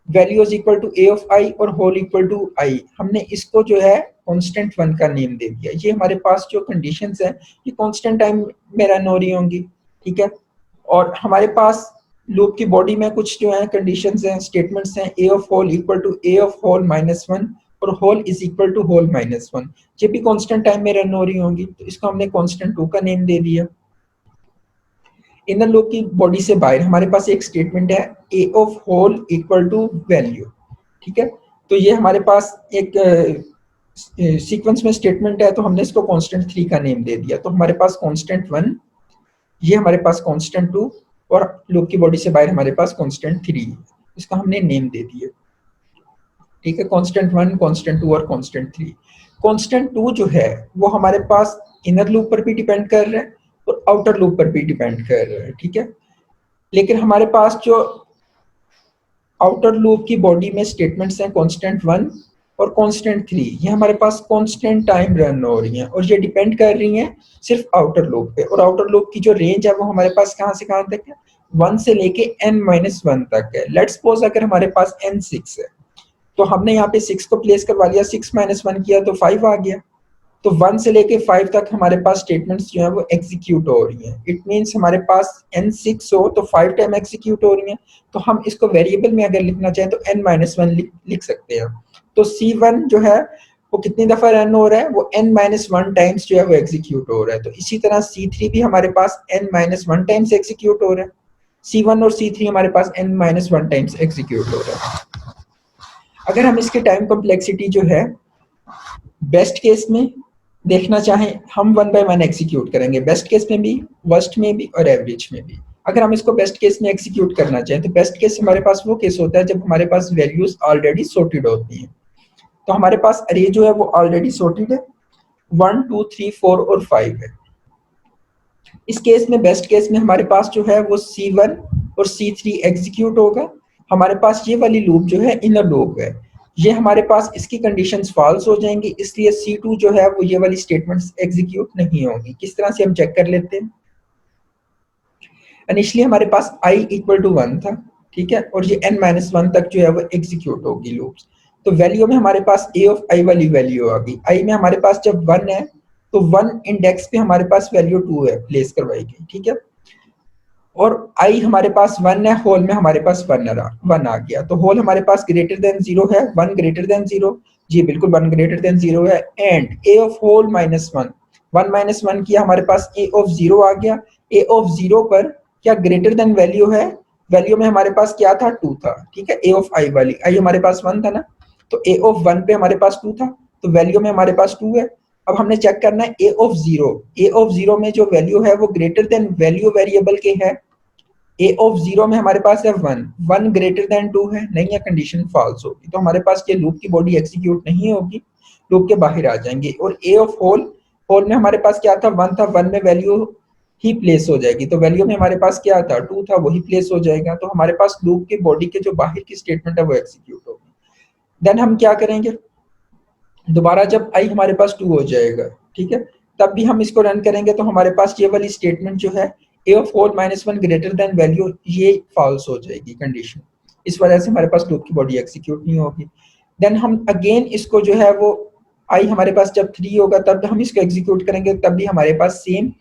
value is equal to a of i और होल इक्वल टू आई, हमने इसको जो है कांस्टेंट 1 का नेम दे दिया। ये हमारे पास जो कंडीशंस हैं ये कांस्टेंट टाइम में रन हो रही होंगी। ठीक है, और हमारे पास लूप की बॉडी में कुछ जो है कंडीशंस हैं, स्टेटमेंट्स हैं, a of hole equal to a of hole minus 1 और hole is equal to hole minus 1, ये भी कांस्टेंट टाइम में रन हो रही होंगी, तो इसको हमने कांस्टेंट 2 का नेम दे दिया। इनर लूप की बॉडी से बाहर हमारे पास एक स्टेटमेंट है a of hole equal to value. ठीक है, तो ये हमारे पास एक सीक्वेंस में स्टेटमेंट है, तो हमने इसको कांस्टेंट 3 का नेम दे दिया। तो हमारे पास कांस्टेंट 1, ये हमारे पास कांस्टेंट 2 और लूप की बॉडी से बाहर हमारे पास कांस्टेंट 3, इसका हमने नेम दे दिया। ठीक है, कांस्टेंट 1, कांस्टेंट 2 और कांस्टेंट 3। कांस्टेंट 2 जो है वो हमारे पास इनर लूप पर भी डिपेंड कर रहा है और आउटर लूप पर भी डिपेंड कर रहा है। ठीक है, लेकिन हमारे पास जो आउटर लूप की बॉडी में स्टेटमेंट्स हैं कांस्टेंट 1 और कांस्टेंट 3, ये हमारे पास कांस्टेंट टाइम रन हो रही हैं और ये डिपेंड कर रही हैं सिर्फ आउटर लूप पे। और आउटर लूप की जो रेंज है वो हमारे पास कहाँ से कहाँ तक है, 1 से लेके n-1 तक है। लेट्स सपोज अगर हमारे पास n6 है, तो हमने यहाँ पे 6 को प्लेस करवा लिया, 6-1 किया तो 5 आ गया। तो 1 से लेके 5 तक हमारे पास स्टेटमेंट्स जो है वो एग्जीक्यूट हो रही हैं। इट मींस हमारे पास n6 हो तो 5 टाइम एग्जीक्यूट हो रही हैं। तो हम इसको वेरिएबल में अगर लिखना चाहें तो n-1 लिख सकते हैं। तो C1 जो है वो कितनी दफा रन हो रहा है, वो n-1 टाइम्स जो है वो एग्जीक्यूट हो रहा है। तो इसी तरह C3 भी हमारे पास n-1 टाइम्स एग्जीक्यूट हो रहा है। C1 और C3 हमारे पास n-1 टाइम्स एग्जीक्यूट हो रहा है। अगर हम इसके टाइम कॉम्प्लेक्सिटी जो है बेस्ट केस में देखना चाहें, हम 1 बाय 1 एग्जीक्यूट करेंगे, बेस्ट केस में भी, वर्स्ट में भी और एवरेज में भी। अगर हम इसको बेस्ट केस में एग्जीक्यूट करना चाहें तो बेस्ट केस हमारे पास वो केस होता है जब हमारे पास वैल्यूज ऑलरेडी सॉर्टेड होती हैं। तो हमारे पास अरे जो है वो ऑलरेडी सॉर्टेड है, 1 2 3 4 और 5 है। इस केस में बेस्ट केस में हमारे पास जो है वो C1 और C3 एग्जीक्यूट होगा। हमारे पास ये वाली लूप जो है इनर लूप है, ये हमारे पास इसकी कंडीशंस फॉल्स हो जाएंगी, इसलिए C2 जो है वो ये वाली स्टेटमेंट्स एग्जीक्यूट नहीं होंगी। किस तरह से हम चेक कर लेते हैं, इनिशियली हमारे पास I इक्वल टू 1 था। ठीक है, और ये n-1 तक जो है वो एग्जीक्यूट होगी लूप्स। तो वैल्यू में हमारे पास a ऑफ I वाली वैल्यू आ गई। I में हमारे पास जब 1 है तो 1 इंडेक्स पे हमारे पास वैल्यू 2 है, प्लेस करवाई गई। ठीक है, और I हमारे पास 1 है, होल में हमारे पास 1 आ गया। तो होल हमारे पास ग्रेटर देन 0 है, 1 ग्रेटर देन 0, जी बिल्कुल 1 ग्रेटर देन 0 है। एंड a ऑफ होल -1, 1-1 किया, हमारे पास a ऑफ 0 आ गया। a ऑफ 0 पर क्या ग्रेटर देन वैल्यू है, वैल्यू में हमारे पास क्या था, 2 था। ठीक है, a ऑफ I वाली, I हमारे पास 1 था ना, तो a ऑफ 1 पे हमारे पास 2 था, तो वैल्यू में हमारे पास 2 है। अब हमने चेक करना है a ऑफ 0, a ऑफ 0 में जो वैल्यू है वो ग्रेटर देन वैल्यू वेरिएबल के है। a ऑफ 0 में हमारे पास है 1, 1 ग्रेटर देन 2 है, नहीं है, कंडीशन फॉल्स होगी। तो हमारे पास ये लूप की बॉडी एग्जीक्यूट नहीं होगी, लूप के बाहर आ जाएंगे। और a ऑफ होल, होल में हमारे पास क्या था, 1 था, 1 में वैल्यू ही प्लेस हो जाएगी। तो वैल्यू में हमारे पास क्या था, 2 था, वही प्लेस हो जाएगा। तो हमारे पास लूप के बॉडी के जो बाहर की स्टेटमेंट है वो एग्जीक्यूट होगी। देन हम क्या करेंगे, दोबारा जब I हमारे पास 2 हो जाएगा, ठीक है, तब भी हम इसको रन करेंगे तो हमारे पास ये वाली स्टेटमेंट जो है a of hole -1 greater than value, ये फॉल्स हो जाएगी कंडीशन। इस वजह से हमारे पास लूप की बॉडी एग्जीक्यूट नहीं होगी। देन हम अगेन इसको जो है वो I हमारे पास जब 3 होगा तब हम इसको एग्जीक्यूट करेंगे, तब भी हमारे पास सेम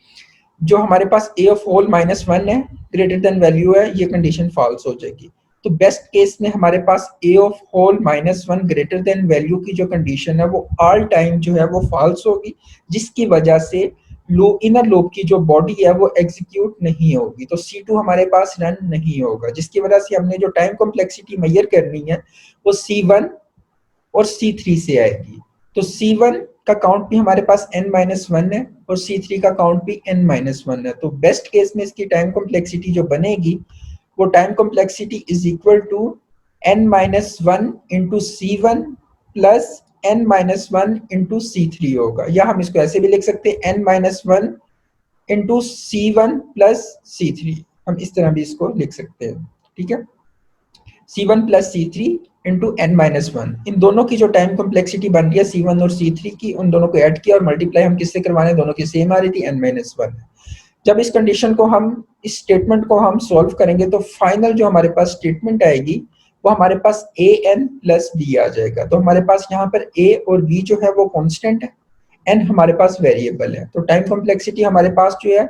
जो हमारे पास a ऑफ होल -1 है, ग्रेटर देन वैल्यू है, ये कंडीशन फॉल्स हो जाएगी। तो बेस्ट केस में हमारे पास a of hole -1 greater than value की जो कंडीशन है वो ऑल टाइम जो है वो फॉल्स होगी, जिसकी वजह से इनर लूप की जो बॉडी है वो एग्जीक्यूट नहीं होगी। तो C2 हमारे पास रन नहीं होगा, जिसकी वजह से हमने जो टाइम कॉम्प्लेक्सिटी मेजर करनी है वो C1 और C3 से आएगी। तो C1 का काउंट भी हमारे पास n-1 है और C3 का काउंट भी n-1 है। तो बेस्ट केस में इसकी टाइम कॉम्प्लेक्सिटी जो बनेगी वो time complexity is equal to n-1 into C1 plus n minus one into C3 होगा, या हम इसको ऐसे भी लिख सकते हैं n minus one into C1 plus C3, हम इस तरह भी इसको लिख सकते हैं। ठीक है, C1 plus C3 into n minus one, इन दोनों की जो टाइम कॉम्प्लेक्सिटी बन रही है C1 और C3 की, उन दोनों को ऐड किया और मल्टीप्लाई हम किससे करवाने, दोनों की सेम आ रही थी n माइनस वन। जब इस कंडीशन को हम, इस स्टेटमेंट को हम सॉल्व करेंगे तो फाइनल जो हमारे पास स्टेटमेंट आएगी वो हमारे पास a n प्लस b आ जाएगा। तो हमारे पास यहाँ पर a और b जो है वो कांस्टेंट है, n हमारे पास वेरिएबल है। तो टाइम कॉम्प्लेक्सिटी हमारे पास जो है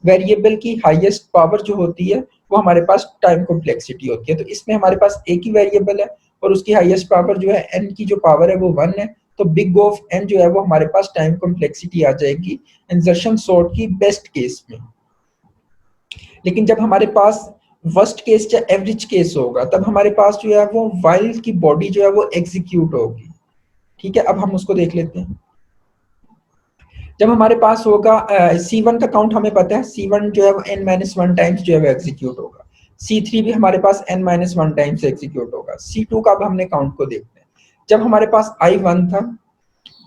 वेरिएबल की हाईएस्ट पावर जो होती है वो हमारे पास टाइम कॉम्प्लेक्सिटी होती है। तो इसमें हमारे पास एक ही वेरिएबल है और उसकी हाईएस्ट पावर जो है n की जो पावर है वो 1 है। तो बिग ऑफ n जो है वो हमारे पास टाइम कॉम्प्लेक्सिटी आ जाएगी इंसर्शन सॉर्ट की बेस्ट केस में। लेकिन जब हमारे पास वर्स्ट केस या एवरेज केस होगा तब हमारे पास जो है वो वाइल की बॉडी जो है वो एग्जीक्यूट होगी। ठीक है, अब हम उसको देख लेते हैं। जब हमारे पास होगा C1 का काउंट हमें पता है, C1 जो है वो n माइनस वन टाइम्स जो है वो एग्जीक्यूट होगा, C3 भी हमारे पास n minus one times execute होगा, C2 का अब हमने काउंट को देखते हैं। जब हमारे पास I1 था,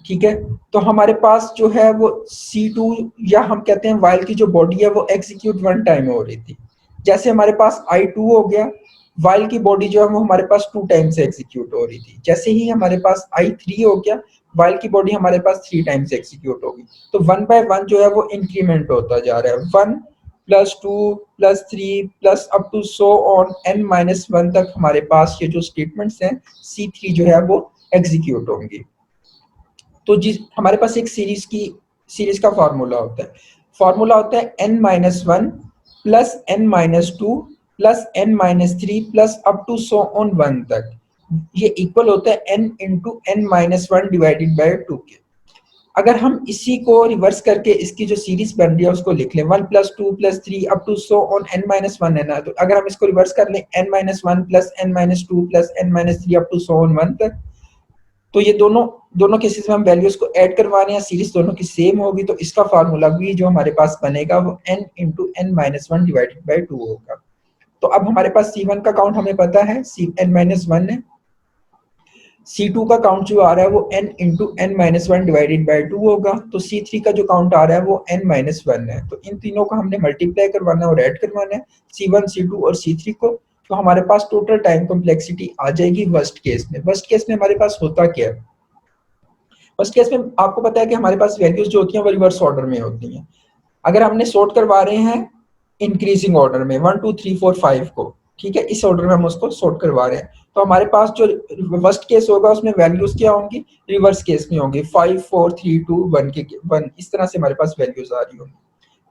ठीक है, तो हमारे पास जो है वो C2 या हम कहते हैं वाइल की जो बॉडी है वो एग्जीक्यूट वन टाइम हो रही थी। जैसे हमारे पास I2 हो गया, वाइल की बॉडी जो है वो हमारे पास 2 टाइम्स एग्जीक्यूट हो रही थी। जैसे ही हमारे पास I3 हो गया, वाइल की बॉडी हमारे पास 3 टाइम्स एग्जीक्यूट होगी। तो 1 बाय 1 जो है वो इंक्रीमेंट होता जा रहा है, 1 plus 2 plus 3 plus up to so on n minus one तक हमारे पास ये जो स्टेटमेंट्स हैं C3 जो है वो एग्जीक्यूट होंगी। तो जिस हमारे पास एक सीरीज का फार्मूला होता है n minus one plus n minus two plus n minus three plus up to so on one तक, ये इक्वल होता है n into n minus one divided by two के। अगर हम इसी को रिवर्स करके इसकी जो सीरीज बन रही है उसको लिख लें, 1 plus 2 plus 3 up to so on n minus one है ना, तो अगर हम इसको रिवर्स कर लें n minus one plus n minus two plus n minus three up to so on one तक, तो ये दोनों दोनों केसेस में हम वैल्यूज को ऐड करवाने हैं, सीरीज दोनों की सेम होगी, तो इसका फार्मूला भी जो हमारे पास बनेगा वो n into n minus one divided by to होगा। तो अब हमारे पास C1 का काउंट हमें पता है n माइनस वन है, C2 का काउंट जो आ रहा है वो n into n minus one divided by to होगा, तो C3 का जो काउंट आ रहा है वो n माइनस वन है। तो इन तीनों का हमने मल्टीप्लाई करवाना है और ऐड करवाना है, C1 C2 और C3 को। तो हमारे पास टोटल टाइम कॉम्प्लेक्सिटी आ जाएगी वर्स्ट केस में। वर्स्ट केस में हमारे पास होता क्या है, फर्स्ट केस में आपको पता है कि हमारे पास वैल्यूज जो होती हैं वो रिवर्स ऑर्डर में होती हैं। अगर हमने सॉर्ट करवा रहे हैं इंक्रीजिंग ऑर्डर में 1 2 3 4 5 को, ठीक है, इस ऑर्डर में हम उसको सॉर्ट करवा रहे हैं, तो हमारे पास जो वर्स्ट केस होगा उसमें वैल्यूज क्या होंगी, रिवर्स केस में होंगी 5 4 3 2 1 के 1, इस तरह से हमारे पास वैल्यूज आ रही होंगी।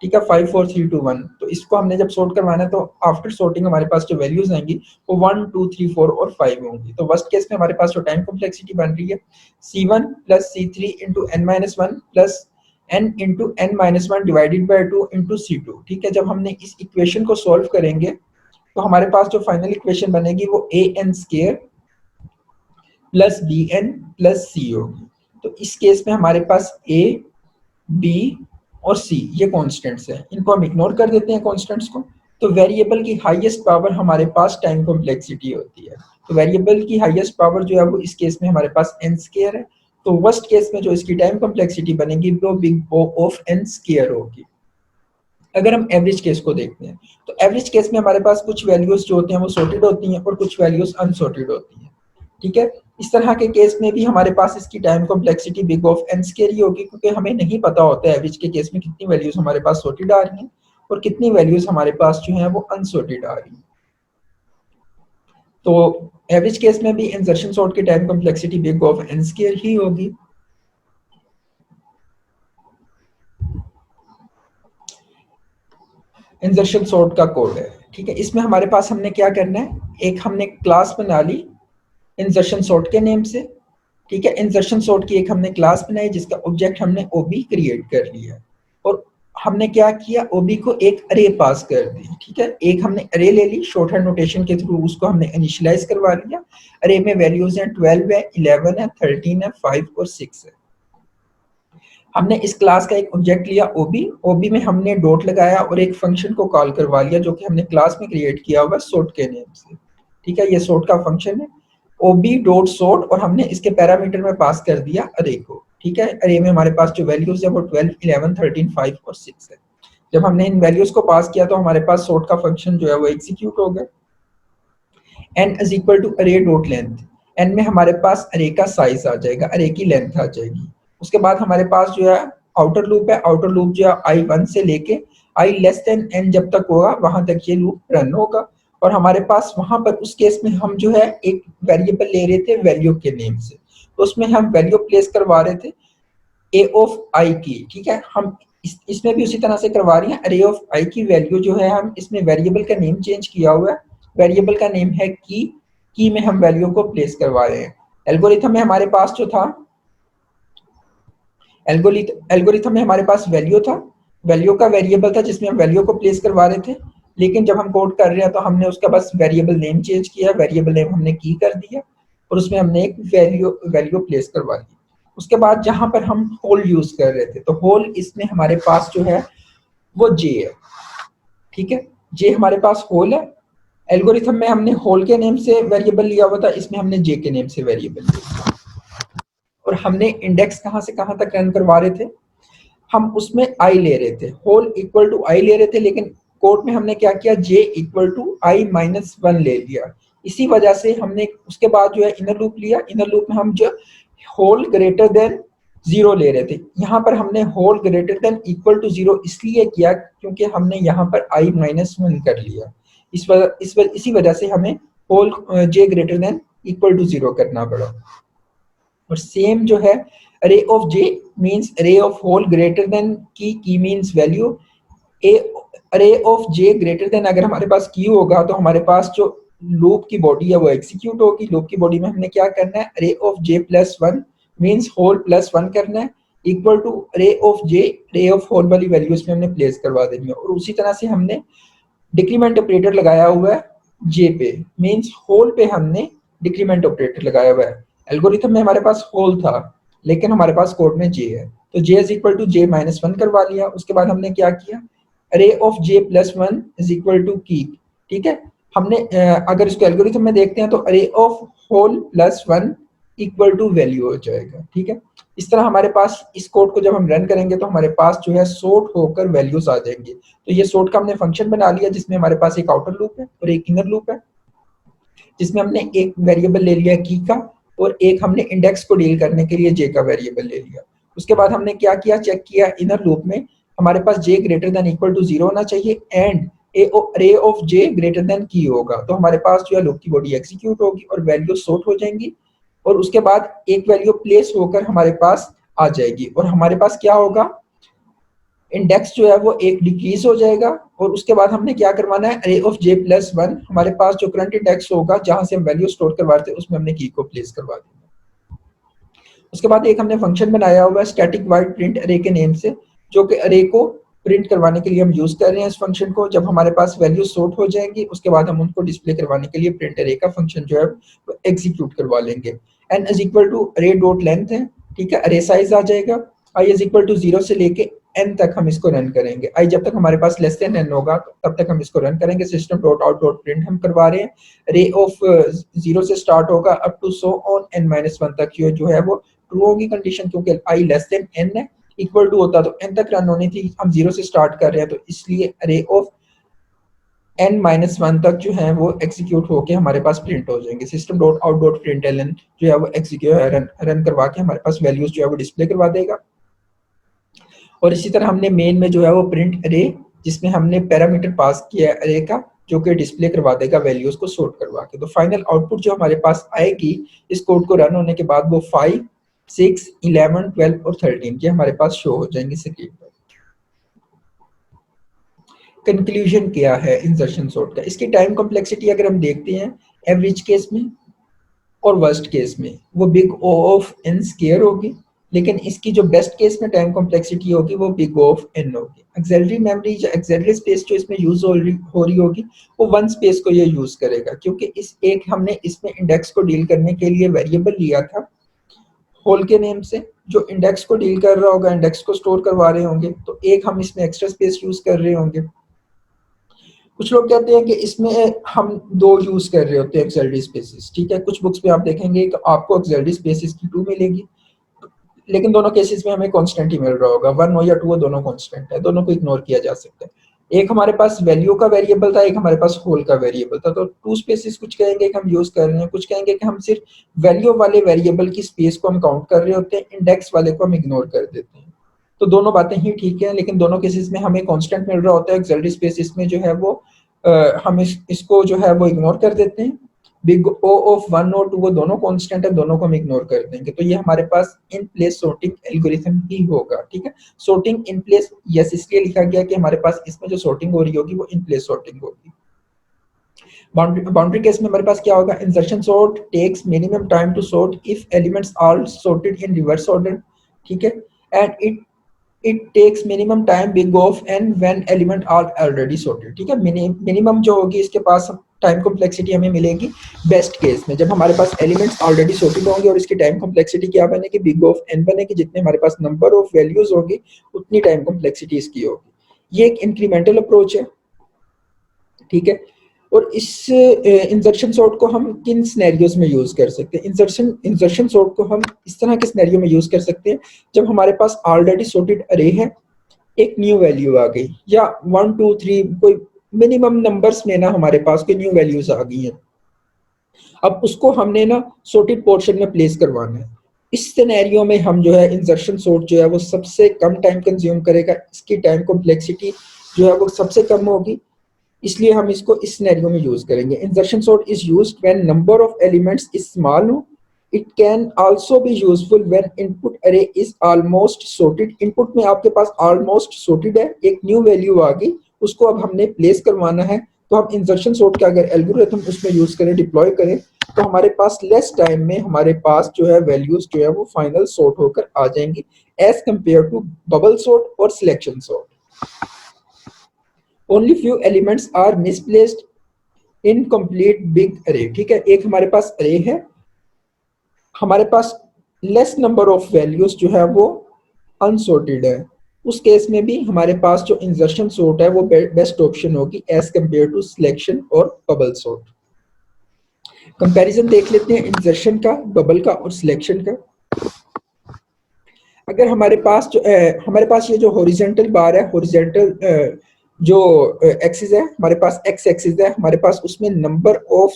ठीक है, 5 4 3 2 1, तो इसको हमने जब सॉर्ट करवाना है तो आफ्टर सॉर्टिंग हमारे पास जो वैल्यूज आएंगी वो 1 2 3 4 और 5 होंगी। तो वर्स्ट केस में हमारे पास जो टाइम कॉम्प्लेक्सिटी बन रही है C1 plus C3 into n minus one plus n into n minus one divided by two into C2। ठीक है, जब हमने इस इक्वेशन को सॉल्व करेंगे तो हमारे पास जो फाइनल इक्वेशन बनेगी वो an square plus bn plus c होगी। तो इस केस में हमारे पास a b और c ये कॉन्स्टेंट्स हैं, इनको हम इग्नोर कर देते हैं कॉन्स्टेंट्स को। तो वेरिएबल की हाईएस्ट पावर हमारे पास टाइम कॉम्प्लेक्सिटी होती है, तो वेरिएबल की हाईएस्ट पावर जो है वो इस केस में हमारे पास n स्क्वायर है। तो वर्स्ट केस में जो इसकी टाइम कॉम्प्लेक्सिटी बनेगी वो big O of n square होगी। अगर हम एवरेज केस को देखते हैं तो एवरेज केस में हमारे पास कुछ वैल्यूज जो होती हैं वो सॉर्टेड होती हैं और कुछ वैल्यूज अनसॉर्टेड होती हैं। ठीक है, इस तरह के केस में भी हमारे पास इसकी time complexity big of n square ही होगी, क्योंकि हमें नहीं पता होता है एवरेज के केस में कितनी वैल्यूज हमारे पास सॉर्टेड आ रही हैं और कितनी वैल्यूज हमारे पास जो है वो अनसॉर्टेड आ रही हैं। तो एवरेज केस में भी इंसर्शन सॉर्ट की time complexity big of n square ही होगी। इंसर्शन सॉर्ट का कोड है, ठीक है, इसमें हमारे पास हमने क्या करना है, एक हमने क्लास बना ली इंसर्शन सॉर्ट के नेम से। ठीक है, इंसर्शन सॉर्ट की एक हमने क्लास बनाई जिसका ऑब्जेक्ट हमने ओबी क्रिएट कर लिया और हमने क्या किया, ओबी को एक अरे पास कर दी। ठीक है, एक हमने अरे ले ली शॉर्ट हैंड नोटेशन के थ्रू, उसको हमने इनिशियलाइज करवा लिया। अरे में वैल्यूज हैं 12 है 11 है 13 है 5 और 6 है। हमने इस क्लास का एक ऑब्जेक्ट लिया ओबी, ओबी में हमने डॉट लगाया और एक फंक्शन को कॉल करवा लिया जो कि हमने क्लास में क्रिएट किया हुआ सॉर्ट के नेम से। ठीक है, ये सॉर्ट का फंक्शन है ओबी डॉट सॉर्ट और हमने इसके पैरामीटर में पास कर दिया अरे को। ठीक है, अरे में हमारे पास जो वैल्यूज है वो 12, 11, 13, 5 और 6 है। जब हमने इन वैल्यूज को पास किया तो हमारे पास सॉर्ट का फंक्शन जो है वो एग्जीक्यूट हो गया। n इज इक्वल टू अरे डॉट लेंथ, n में हमारे पास अरे का साइज आ जाएगा, अरे की लेंथ आ जाएगी। उसके बाद हमारे पास जो है आउटर लूप है, आउटर लूप जो है i1 से लेके i लेस देन n जब तक होगा वहां तक ये लूप रन होगा। और हमारे पास वहां पर उस केस में हम जो है एक वेरिएबल ले रहे थे वैल्यू के नेम से, तो उसमें हम वैल्यू प्लेस करवा रहे थे a ऑफ i की। ठीक है, हम इसमें भी उसी तरह से करवा रहे हैं, अरे ऑफ i की वैल्यू जो है हम इसमें वेरिएबल का नेम चेंज किया हुआ है, वेरिएबल का नेम है की में हम वैल्यू को प्लेस करवा रहे हैं। एल्गोरिथम में हमारे पास जो था एल्गोरिथम में हमारे पास वैल्यू था, वैल्यू का वेरिएबल था जिसमें हम वैल्यू को प्लेस करवा रहे थे। लेकिन जब हम कोड कर रहे हैं तो हमने उसका बस वेरिएबल नेम चेंज किया, वेरिएबल नेम हमने की कर दिया और उसमें हमने एक वैल्यू प्लेस करवा दी। उसके बाद जहां पर हम होल यूज कर रहे थे तो होल इसमें हमारे पास जो है वो जे है। ठीक है, जे हमारे पास होल है। एल्गोरिथम में हमने होल के नेम से वेरिएबल लिया हुआ था, इसमें हमने जे के नेम से वेरिएबल लिया और हमने इंडेक्स कहां से कहां तक रन करवा रहे थे, हम उसमें आई ले रहे थे, होल इक्वल टू आई ले रहे थे, लेकिन कोड में हमने क्या किया, j equal to i minus one ले लिया। इसी वजह से हमने उसके बाद जो है इनर लूप लिया, इनर लूप में हम जो होल ग्रेटर देन जीरो ले रहे थे, यहाँ पर हमने hole greater than equal to zero इसलिए किया क्योंकि हमने यहाँ पर आई माइनस वन कर लिया। इसी वजह से हमें hole j greater than equal to zero करना पड़ा। और सेम जो है array of j means array of hole greater than की means value, a array of J greater then अगर हमारे पास की होगा तो हमारे पास जो लूप की बॉडी है वो एग्जीक्यूट होगी। लूप की बॉडी में हमने क्या करना है, array of j plus one means hole plus one करना है equal to array of j, array of whole वाली वैल्यूज में हमने प्लेस करवा देनी है। और उसी तरह से हमने डिक्रीमेंट ऑपरेटर लगाया हुआ है जे पे, मींस होल पे हमने डिक्रीमेंट ऑपरेटर लगाया हुआ है। एल्गोरिथम में हमारे पास होल था लेकिन हमारे पास कोड में जे है, तो j is equal to j minus one करवा लिया। उसके बाद हमने क्या किया, array of j plus one is equal to key. ठीक है, हमने अगर इसको एल्गोरिथम में देखते हैं तो array of hole plus one equal to value हो जाएगा। ठीक है, इस तरह हमारे पास इस कोड को जब हम रन करेंगे तो हमारे पास जो है सॉर्ट होकर वैल्यूज आ जाएंगे। तो ये सॉर्ट का हमने फंक्शन बना लिया जिसमें हमारे पास एक आउटर लूप है और एक इनर लूप है, जिसमें हमने एक वेरिएबल ले लिया की का और एक हमने इंडेक्स को डील करने के लिए जे का वेरिएबल ले लिया। उसके बाद हमने क्या किया, चेक किया इनर लूप में हमारे पास j greater than equal to zero होना चाहिए एंड अरे ऑफ जे ग्रेटर देन की होगा, तो हमारे पास जो है लूप की बॉडी एग्जीक्यूट होगी और वैल्यू सॉर्ट हो जाएंगी और उसके बाद एक वैल्यू प्लेस होकर हमारे पास आ जाएगी और हमारे पास क्या होगा, इंडेक्स जो है वो एक डिक्रीज हो जाएगा। और उसके बाद हमने क्या करवाना है, array of j plus one, हमारे पास जो करंट इंडेक्स होगा जहां से हम वैल्यू स्टोर करवा रहे थे उसमें हमने की को प्लेस करवा दिया। उसके बाद एक हमने फंक्शन बनाया हुआ है स्टैटिक वाइड प्रिंट अरे के नेम से, जो कि अरे को प्रिंट करवाने के लिए हम यूज कर रहे हैं इस फंक्शन को। जब हमारे पास वैल्यू सॉर्ट हो जाएंगी उसके बाद हम उनको डिस्प्ले करवाने के लिए प्रिंट अरे का फंक्शन जो है वो एग्जीक्यूट करवा लेंगे। एन इज इक्वल टू अरे डॉट लेंथ है, ठीक है, अरे साइज आ जाएगा। I is equal to zero से लेके एन तक हम इसको रन करेंगे। आई जब तक हमारे पास लेस देन एन होगा तब तक हम इसको रन करेंगे। System dot out dot print हम करवा रहे हैं, रे ऑफ जीरो से स्टार्ट होगा up to so on n minus one तक ये जो है वो ट्रू होगी कंडीशन, क्योंकि आई लेस देन एन है, इक्वल टू होता तो एन तक रन होनी थी, हम जीरो से स्टार्ट कर रहे हैं तो इसलिए ray of N minus one तक जो है वो एग्जीक्यूट होके हमारे पास प्रिंट हो जाएंगे। System dot out dot print l n जो है वो एग्जीक्यूट रन करवा के हमारे पास वैल्यूज जो है वो डिस्प्ले करवा देगा। और इसी तरह हमने मेन में जो है वो प्रिंट अरे, जिसमें हमने पैरामीटर पास किया है अरे का, जो कि डिस्प्ले करवा देगा वैल्यूज को सॉर्ट करवा के। तो फाइनल आउटपुट जो हमारे पास आएगी इस कोड को रन होने के बाद वो 5, 6, 11, 12 और 13 के हमारे पास शो हो जाएंगे स्क्रीन पर। कंक्लूजन क्या है इंसर्शन सॉर्ट का, इसकी टाइम कॉम्प्लेक्सिटी अगर हम देखते हैं एवरेज केस में और वर्स्ट केस में वो big O of n square होगी, लेकिन इसकी जो बेस्ट केस में टाइम कॉम्प्लेक्सिटी होगी वो बिग O ऑफ n होगी। एक्सिलरी मेमोरी या एक्सिलरी स्पेस जो इसमें यूज हो रही होगी वो वन स्पेस को ये यूज करेगा, क्योंकि इस एक हमने इसमें इंडेक्स को डील करने के लिए वेरिएबल लिया था होल के नेम से, जो इंडेक्स को डील कर रहा होगा, इंडेक्स को स्टोर करवा रहे होंगे, तो एक हम इसमें एक्स्ट्रा स्पेस यूज कर रहे होंगे। कुछ लोग कहते हैं कि इसमें हम दो यूज कर रहे होते हैं एक्सेलरी स्पेसिस, ठीक है। कुछ बुक्स में आप देखेंगे कि आपको एक्सेलरी स्पेसिस की 2 मिलेगी, लेकिन दोनों केसेस में हमें कांस्टेंट ही मिल रहा होगा, 1 हो या 2 हो, दोनों कांस्टेंट है, दोनों को इग्नोर किया जा सकता है। एक हमारे पास वैल्यू का वेरिएबल था, एक हमारे पास होल का वेरिएबल था, तो 2 स्पेसिस कुछ कहेंगे कि हम यूज कर रहे हैं, कुछ कहेंगे कि हम सिर्फ वैल्यू वाले वेरिएबल की स्पेस को हम काउंट कर रहे होते हैं, इंडेक्स वाले को हम इग्नोर कर देते हैं। तो दोनों बातें ही ठीक है, लेकिन दोनों केसेस में हमें कांस्टेंट मिल रहा होता है। एक्सेलरी स्पेसिस में जो है वो हम इसको जो है वो इग्नोर कर देते हैं। बिग ओ ऑफ 1 और 2 वो दोनों कांस्टेंट है, दोनों को हम इग्नोर कर देंगे। तो ये हमारे पास इन प्लेस सॉर्टिंग एल्गोरिथम ही होगा, ठीक है। सॉर्टिंग इन प्लेस यस इसलिए लिखा गया कि हमारे पास इसमें जो सॉर्टिंग हो रही होगी वो इन प्लेस सॉर्टिंग होगी। बाउंड्री केस में हमारे पास क्या होगा, insertion sort takes minimum time to sort if elements are sorted in reverse order, ठीक है। And it takes minimum time big of n when element are already sorted, ठीक है। मिनिमम जो होगी इसके पास टाइम कॉम्प्लेक्सिटी हमें मिलेगी बेस्ट केस में, जब हमारे पास एलिमेंट्स ऑलरेडी सॉर्टेड होंगे, और इसकी टाइम कॉम्प्लेक्सिटी क्या बनेगी, बिग ऑफ एन बनेगी। जितने हमारे पास नंबर ऑफ वैल्यूज होगी उतनी टाइम कॉम्प्लेक्सिटी इसकी होगी। ये एक इंक्रीमेंटल अप्रोच है, ठीक है। और इस इंसर्शन सॉर्ट को हम किन सिनेरियोज में यूज कर सकते हैं, इंसर्शन सॉर्ट को हम इस तरह के सिनेरियो में यूज कर सकते हैं जब हमारे पास ऑलरेडी सॉर्टेड अरे है, एक न्यू वैल्यू आ गई, या 1 2 3 कोई मिनिमम नंबर्स में ना हमारे पास कोई न्यू वैल्यूज आ गई हैं। अब उसको हमने ना सॉर्टेड पोर्शन में प्लेस करवाना है। इस सिनेरियो में हम जो है इंसर्शन सॉर्ट जो है वो सबसे कम टाइम कंज्यूम करेगा, इसकी टाइम कॉम्प्लेक्सिटी जो है वो सबसे कम होगी, इसलिए हम इसको इस सिनेरियो में यूज करेंगे। Insertion sort is used when number of elements is small हो। It can also be useful when input array is almost sorted. Input में आपके पास ऑलमोस्ट सॉर्टेड है, एक न्यू वैल्यू आ गई, उसको अब हमने प्लेस करवाना है, तो हम इंसर्शन सॉर्ट का अगर एल्गोरिथम उसमें यूज करें, डिप्लॉय करें, तो हमारे पास लेस टाइम में हमारे पास जो है वैल्यूज जो है वो फाइनल सॉर्ट होकर आ जाएंगी, as compare to bubble sort और selection sort. Only few elements are misplaced in complete big array, ठीक है। एक हमारे पास अरे है, हमारे पास लेस नंबर ऑफ वैल्यूज जो है वो अनसॉर्टेड है, उस केस में भी हमारे पास जो इंसर्शन सॉर्ट है वो बेस्ट ऑप्शन होगी एज कंपेयर टू सिलेक्शन और बबल सॉर्ट। कंपैरिजन देख लेते हैं इंसर्शन का, बबल का और सिलेक्शन का। अगर हमारे पास जो हमारे पास ये जो हॉरिजॉन्टल बार है, हॉरिजॉन्टल जो एक्सिस है, हमारे पास एक्स एक्सिस है, हमारे पास उसमें नंबर ऑफ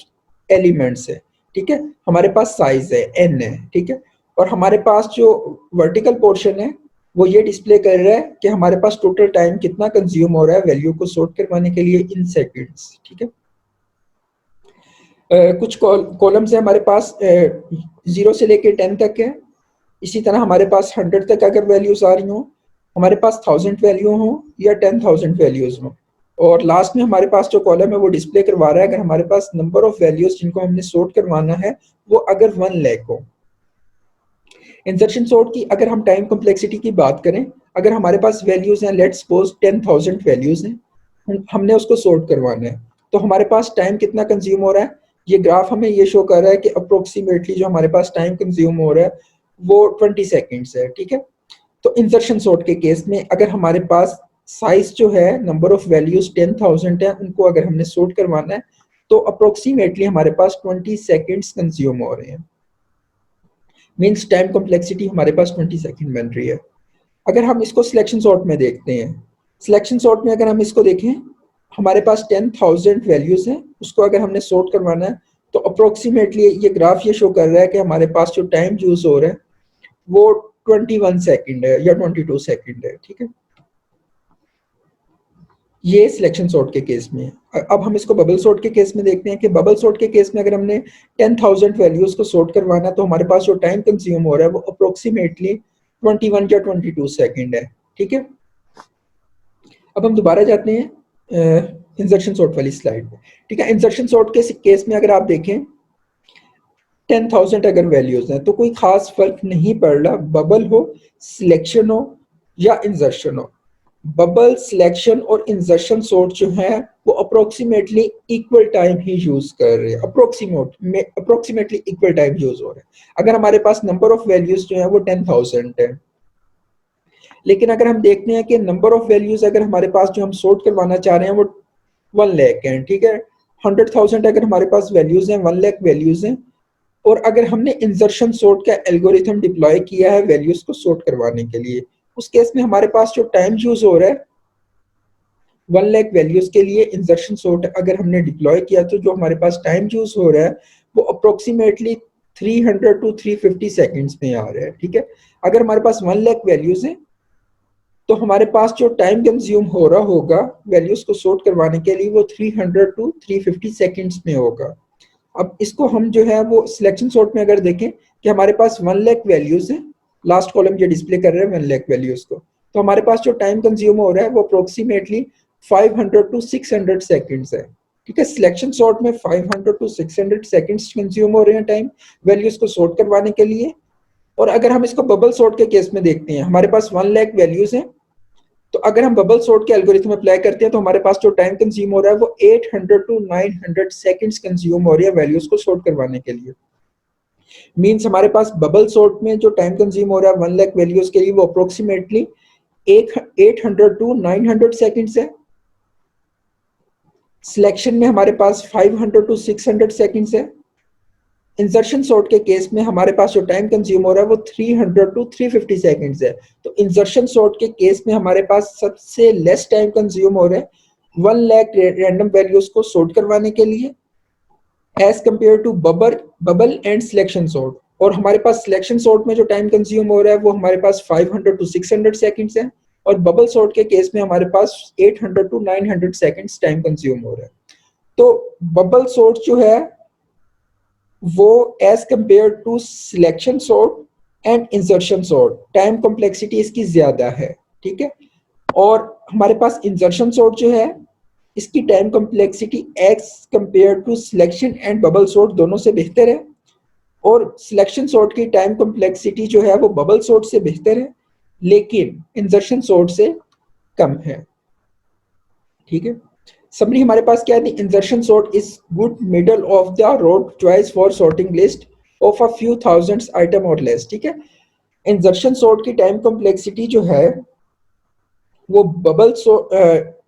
एलिमेंट्स है, ठीक है। हमारे पास साइज है एन है, ठीक है। और हमारे पास जो वर्टिकल पोर्शन है वो ये डिस्प्ले कर रहा है कि हमारे पास टोटल टाइम कितना कंज्यूम हो रहा है वैल्यू को सॉर्ट करवाने के लिए इन सेकंड्स, ठीक है। कुछ कॉलम्स है हमारे पास 0 से लेकर 10 तक है। इसी तरह हमारे पास 100 तक अगर वैल्यूज आ रही हो, हमारे पास 1000 वैल्यू हो या 10,000 वैल्यूज हो, और लास्ट में हमारे पास जो कॉलम है वो डिस्प्ले करवा रहा है अगर हमारे पास नंबर ऑफ वैल्यूज जिनको हमने सॉर्ट करवाना है वो अगर 1 लाख हो। इंसर्शन सॉर्ट की अगर हम टाइम कॉम्प्लेक्सिटी की बात करें, अगर हमारे पास वैल्यूज हैं, लेट्स सपोज 10,000 वैल्यूज हैं, हमने उसको सॉर्ट करवाना है, तो हमारे पास टाइम कितना कंज्यूम हो रहा है, ये ग्राफ हमें ये शो कर रहा है कि अप्रोक्सीमेटली जो हमारे पास टाइम कंज्यूम हो रहा है वो 20 सेकेंड्स है, ठीक है। तो इंसर्शन सॉर्ट के केस में अगर हमारे पास साइज जो है, नंबर ऑफ वैल्यूज 10,000 है, उनको अगर हमने सॉर्ट करवाना है तो अप्रोक्सीमेटली हमारे पास 20 सेकेंड्स कंज्यूम हो रहे हैं। मीन्स टाइम कॉम्प्लेक्सिटी हमारे पास 20 सेकेंड बन रही है। अगर हम इसको सिलेक्शन सॉर्ट में देखते हैं, सिलेक्शन सॉर्ट में अगर हम इसको देखें, हमारे पास 10,000 वैल्यूज हैं, उसको अगर हमने सॉर्ट करवाना है तो अप्रोक्सीमेटली ये ग्राफ ये शो कर रहा है कि हमारे पास जो टाइम यूज हो रहा है वो 21 सेकेंड है या 22 सेकेंड है, ठीक है। ये सिलेक्शन सॉर्ट के केस में है। अब हम इसको बबल सॉर्ट के केस में देखते हैं कि बबल सॉर्ट के केस में अगर हमने 10,000 वैल्यूज को सॉर्ट करवाना है तो हमारे पास जो टाइम कंज्यूम हो रहा है वो अप्रोक्सीमेटली 21 या 22 सेकेंड है, ठीक है। अब हम दोबारा जाते हैं इंसर्शन सॉर्ट वाली स्लाइड में, ठीक है। इंसर्शन सॉर्ट के केस में अगर आप देखें 10,000 अगर वैल्यूज हैं तो कोई खास फर्क नहीं पड़ रहा, बबल हो, सिलेक्शन हो या इंसर्शन हो। बबल, सिलेक्शन और इंसर्शन सॉर्ट जो है वो अप्रोक्सीमेटली इक्वल टाइम ही यूज कर रहे हैं, अप्रोक्सीमेटली इक्वल टाइम यूज हो रहा है। अगर हमारे पास नंबर ऑफ वैल्यूज जो है वो 10,000 है, लेकिन अगर हम देखते हैं कि नंबर ऑफ वैल्यूज अगर हमारे पास जो हम सॉर्ट करवाना चाह रहे हैं वो 1 लाख हैं, ठीक है। 100,000 अगर हमारे पास वैल्यूज हैं, 1 लाख वैल्यूज हैं, और अगर हमने इंसर्शन सॉर्ट का एल्गोरिथम डिप्लॉय किया है वैल्यूज को सॉर्ट करवाने के लिए, उस केस में हमारे पास जो टाइम यूज हो रहा है 1 लाख वैल्यूज के लिए इंसर्शन सॉर्ट अगर हमने डिप्लॉय किया तो जो हमारे पास टाइम यूज हो रहा है वो अप्रोक्सीमेटली 300 टू 350 सेकेंड्स में आ रहा है, ठीक है। अगर हमारे पास 1 लाख वैल्यूज हैं तो हमारे पास जो टाइम कंज्यूम हो रहा होगा वैल्यूज को सॉर्ट करवाने के लिए वो 300 टू 350 सेकेंड्स में होगा। अब इसको हम जो है वो सिलेक्शन सॉर्ट में अगर देखें कि हमारे पास 1 लाख वैल्यूज है, लास्ट कॉलम ये डिस्प्ले कर रहे हैं 1 लाख वैल्यूज को, तो हमारे पास जो टाइम कंज्यूम हो रहा है वो अप्रोक्सीमेटली 500 टू 600 सेकेंड्स है, ठीक है। सिलेक्शन सॉर्ट में 500 टू 600 सेकेंड्स कंज्यूम हो रहे हैं टाइम वैल्यूज को सॉर्ट करवाने के लिए। और अगर हम इसको बबल सॉर्ट के केस में देखते हैं, हमारे पास 1 लाख वैल्यूज हैं, तो अगर हम बबल सॉर्ट के एल्गोरिथम अप्लाई करते हैं तो हमारे पास जो टाइम कंज्यूम हो रहा है वो 800 टू 900 सेकंड्स कंज्यूम हो रही है वैल्यूज को सॉर्ट करवाने के लिए। मींस हमारे पास बबल सॉर्ट में जो टाइम कंज्यूम हो रहा है 1 लाख वैल्यूज के लिए वो अप्रोक्सीमेटली 800 टू 900 सेकंड्स है। सिलेक्शन में हमारे पास 500 टू 600 सेकंड्स है। इंसर्शन सॉर्ट के केस में हमारे पास जो टाइम कंज्यूम हो रहा है वो 300 टू 350 सेकंड्स है। तो इंसर्शन सॉर्ट के केस में हमारे पास सबसे लेस टाइम कंज्यूम हो रहा है 1 लाख रैंडम वैल्यूज को सॉर्ट करवाने के लिए as compare to bubble and selection sort. और हमारे पास सिलेक्शन सॉर्ट में जो टाइम कंज्यूम हो रहा है वो हमारे पास 500 टू 600 सेकंड्स है, और बबल सॉर्ट के केस में हमारे पास 800 टू 900 सेकंड्स टाइम कंज्यूम हो रहा है। तो बबल सॉर्ट जो है वो as compare to selection sort and insertion sort time complexity इसकी ज्यादा है, ठीक है। और हमारे पास इंसर्शन सॉर्ट जो है इसकी time complexity as compare to selection and bubble sort दोनों से बेहतर है, और सिलेक्शन सॉर्ट की टाइम कॉम्प्लेक्सिटी जो है वो बबल सॉर्ट से बेहतर है लेकिन इंसर्शन सॉर्ट से कम है, ठीक है। समरी हमारे पास क्या है, insertion sort is good middle of the road choice for sorting list of a few thousands item और लेस, ठीक है। इंसर्शन सॉर्ट की टाइम कॉम्प्लेक्सिटी जो है वो बबल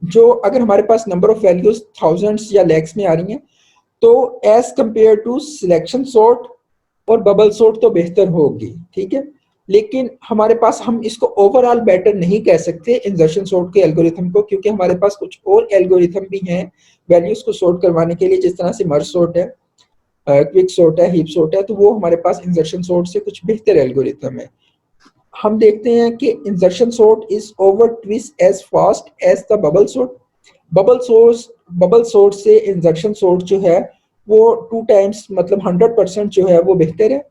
जो अगर हमारे पास नंबर ऑफ वैल्यूज थाउजेंड्स या लैक्स में आ रही हैं तो as compare to selection sort और बबल सॉर्ट तो बेहतर होगी, ठीक है। लेकिन हमारे पास हम इसको ओवरऑल बेटर नहीं कह सकते इंसर्शन सॉर्ट के एल्गोरिथम को, क्योंकि हमारे पास कुछ और एल्गोरिथम भी हैं वैल्यूज को सॉर्ट करवाने के लिए, जिस तरह से मर्ज सॉर्ट है, क्विक सॉर्ट है, हीप सॉर्ट है, तो वो हमारे पास इंसर्शन सॉर्ट से कुछ बेहतर एल्गोरिथम है। हम देखते हैं कि insertion sort is over twice as fast as the bubble sort. Bubble sort से इंसर्शन सॉर्ट जो है वो 2 टाइम्स मतलब 100% जो है वो बेहतर है,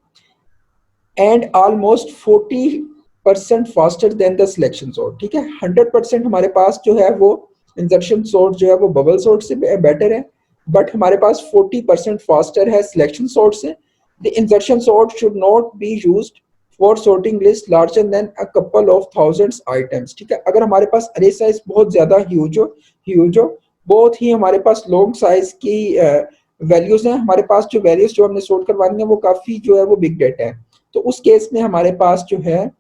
and almost 40% faster than the selection sort, ठीक है। 100% हमारे पास जो है वो इंसर्शन सॉर्ट जो है वो बबल सॉर्ट से बेटर है, बट हमारे पास 40% फास्टर है सिलेक्शन सॉर्ट से। The insertion sort should not be used for sorting list larger than a couple of thousands items, ठीक है। अगर हमारे पास अरे साइज बहुत ज्यादा ह्यूज हो, बहुत ही हमारे पास लॉन्ग साइज की वैल्यूज हैं, हमारे पास जो वैल्यूज जो हमने सॉर्ट करवानी है वो काफी जो है वो बिग डेटा है, तो उस केस में हमारे पास जो है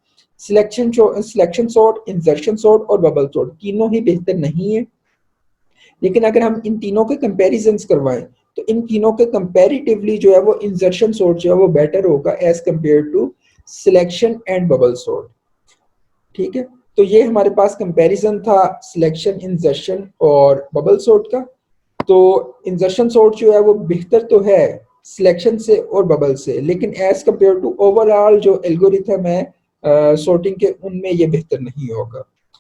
सिलेक्शन सॉर्ट, इंसर्शन सॉर्ट और बबल सॉर्ट तीनों ही बेहतर नहीं है। लेकिन अगर हम इन तीनों के कंपैरिजंस करवाएं तो इन तीनों के कंपैरेटिवली जो है वो इंसर्शन सॉर्ट जो है वो बेटर होगा as compare to selection and bubble sort, ठीक है। तो ये हमारे पास कंपैरिजन था सिलेक्शन, इंसर्शन और बबल सॉर्ट का। तो इंसर्शन सॉर्ट जो है वो बेहतर तो है सिलेक्शन से और बबल से, लेकिन एज कंपेयर टू ओवरऑल जो एल्गोरिथम है सॉर्टिंग के उनमें ये बेहतर नहीं होगा।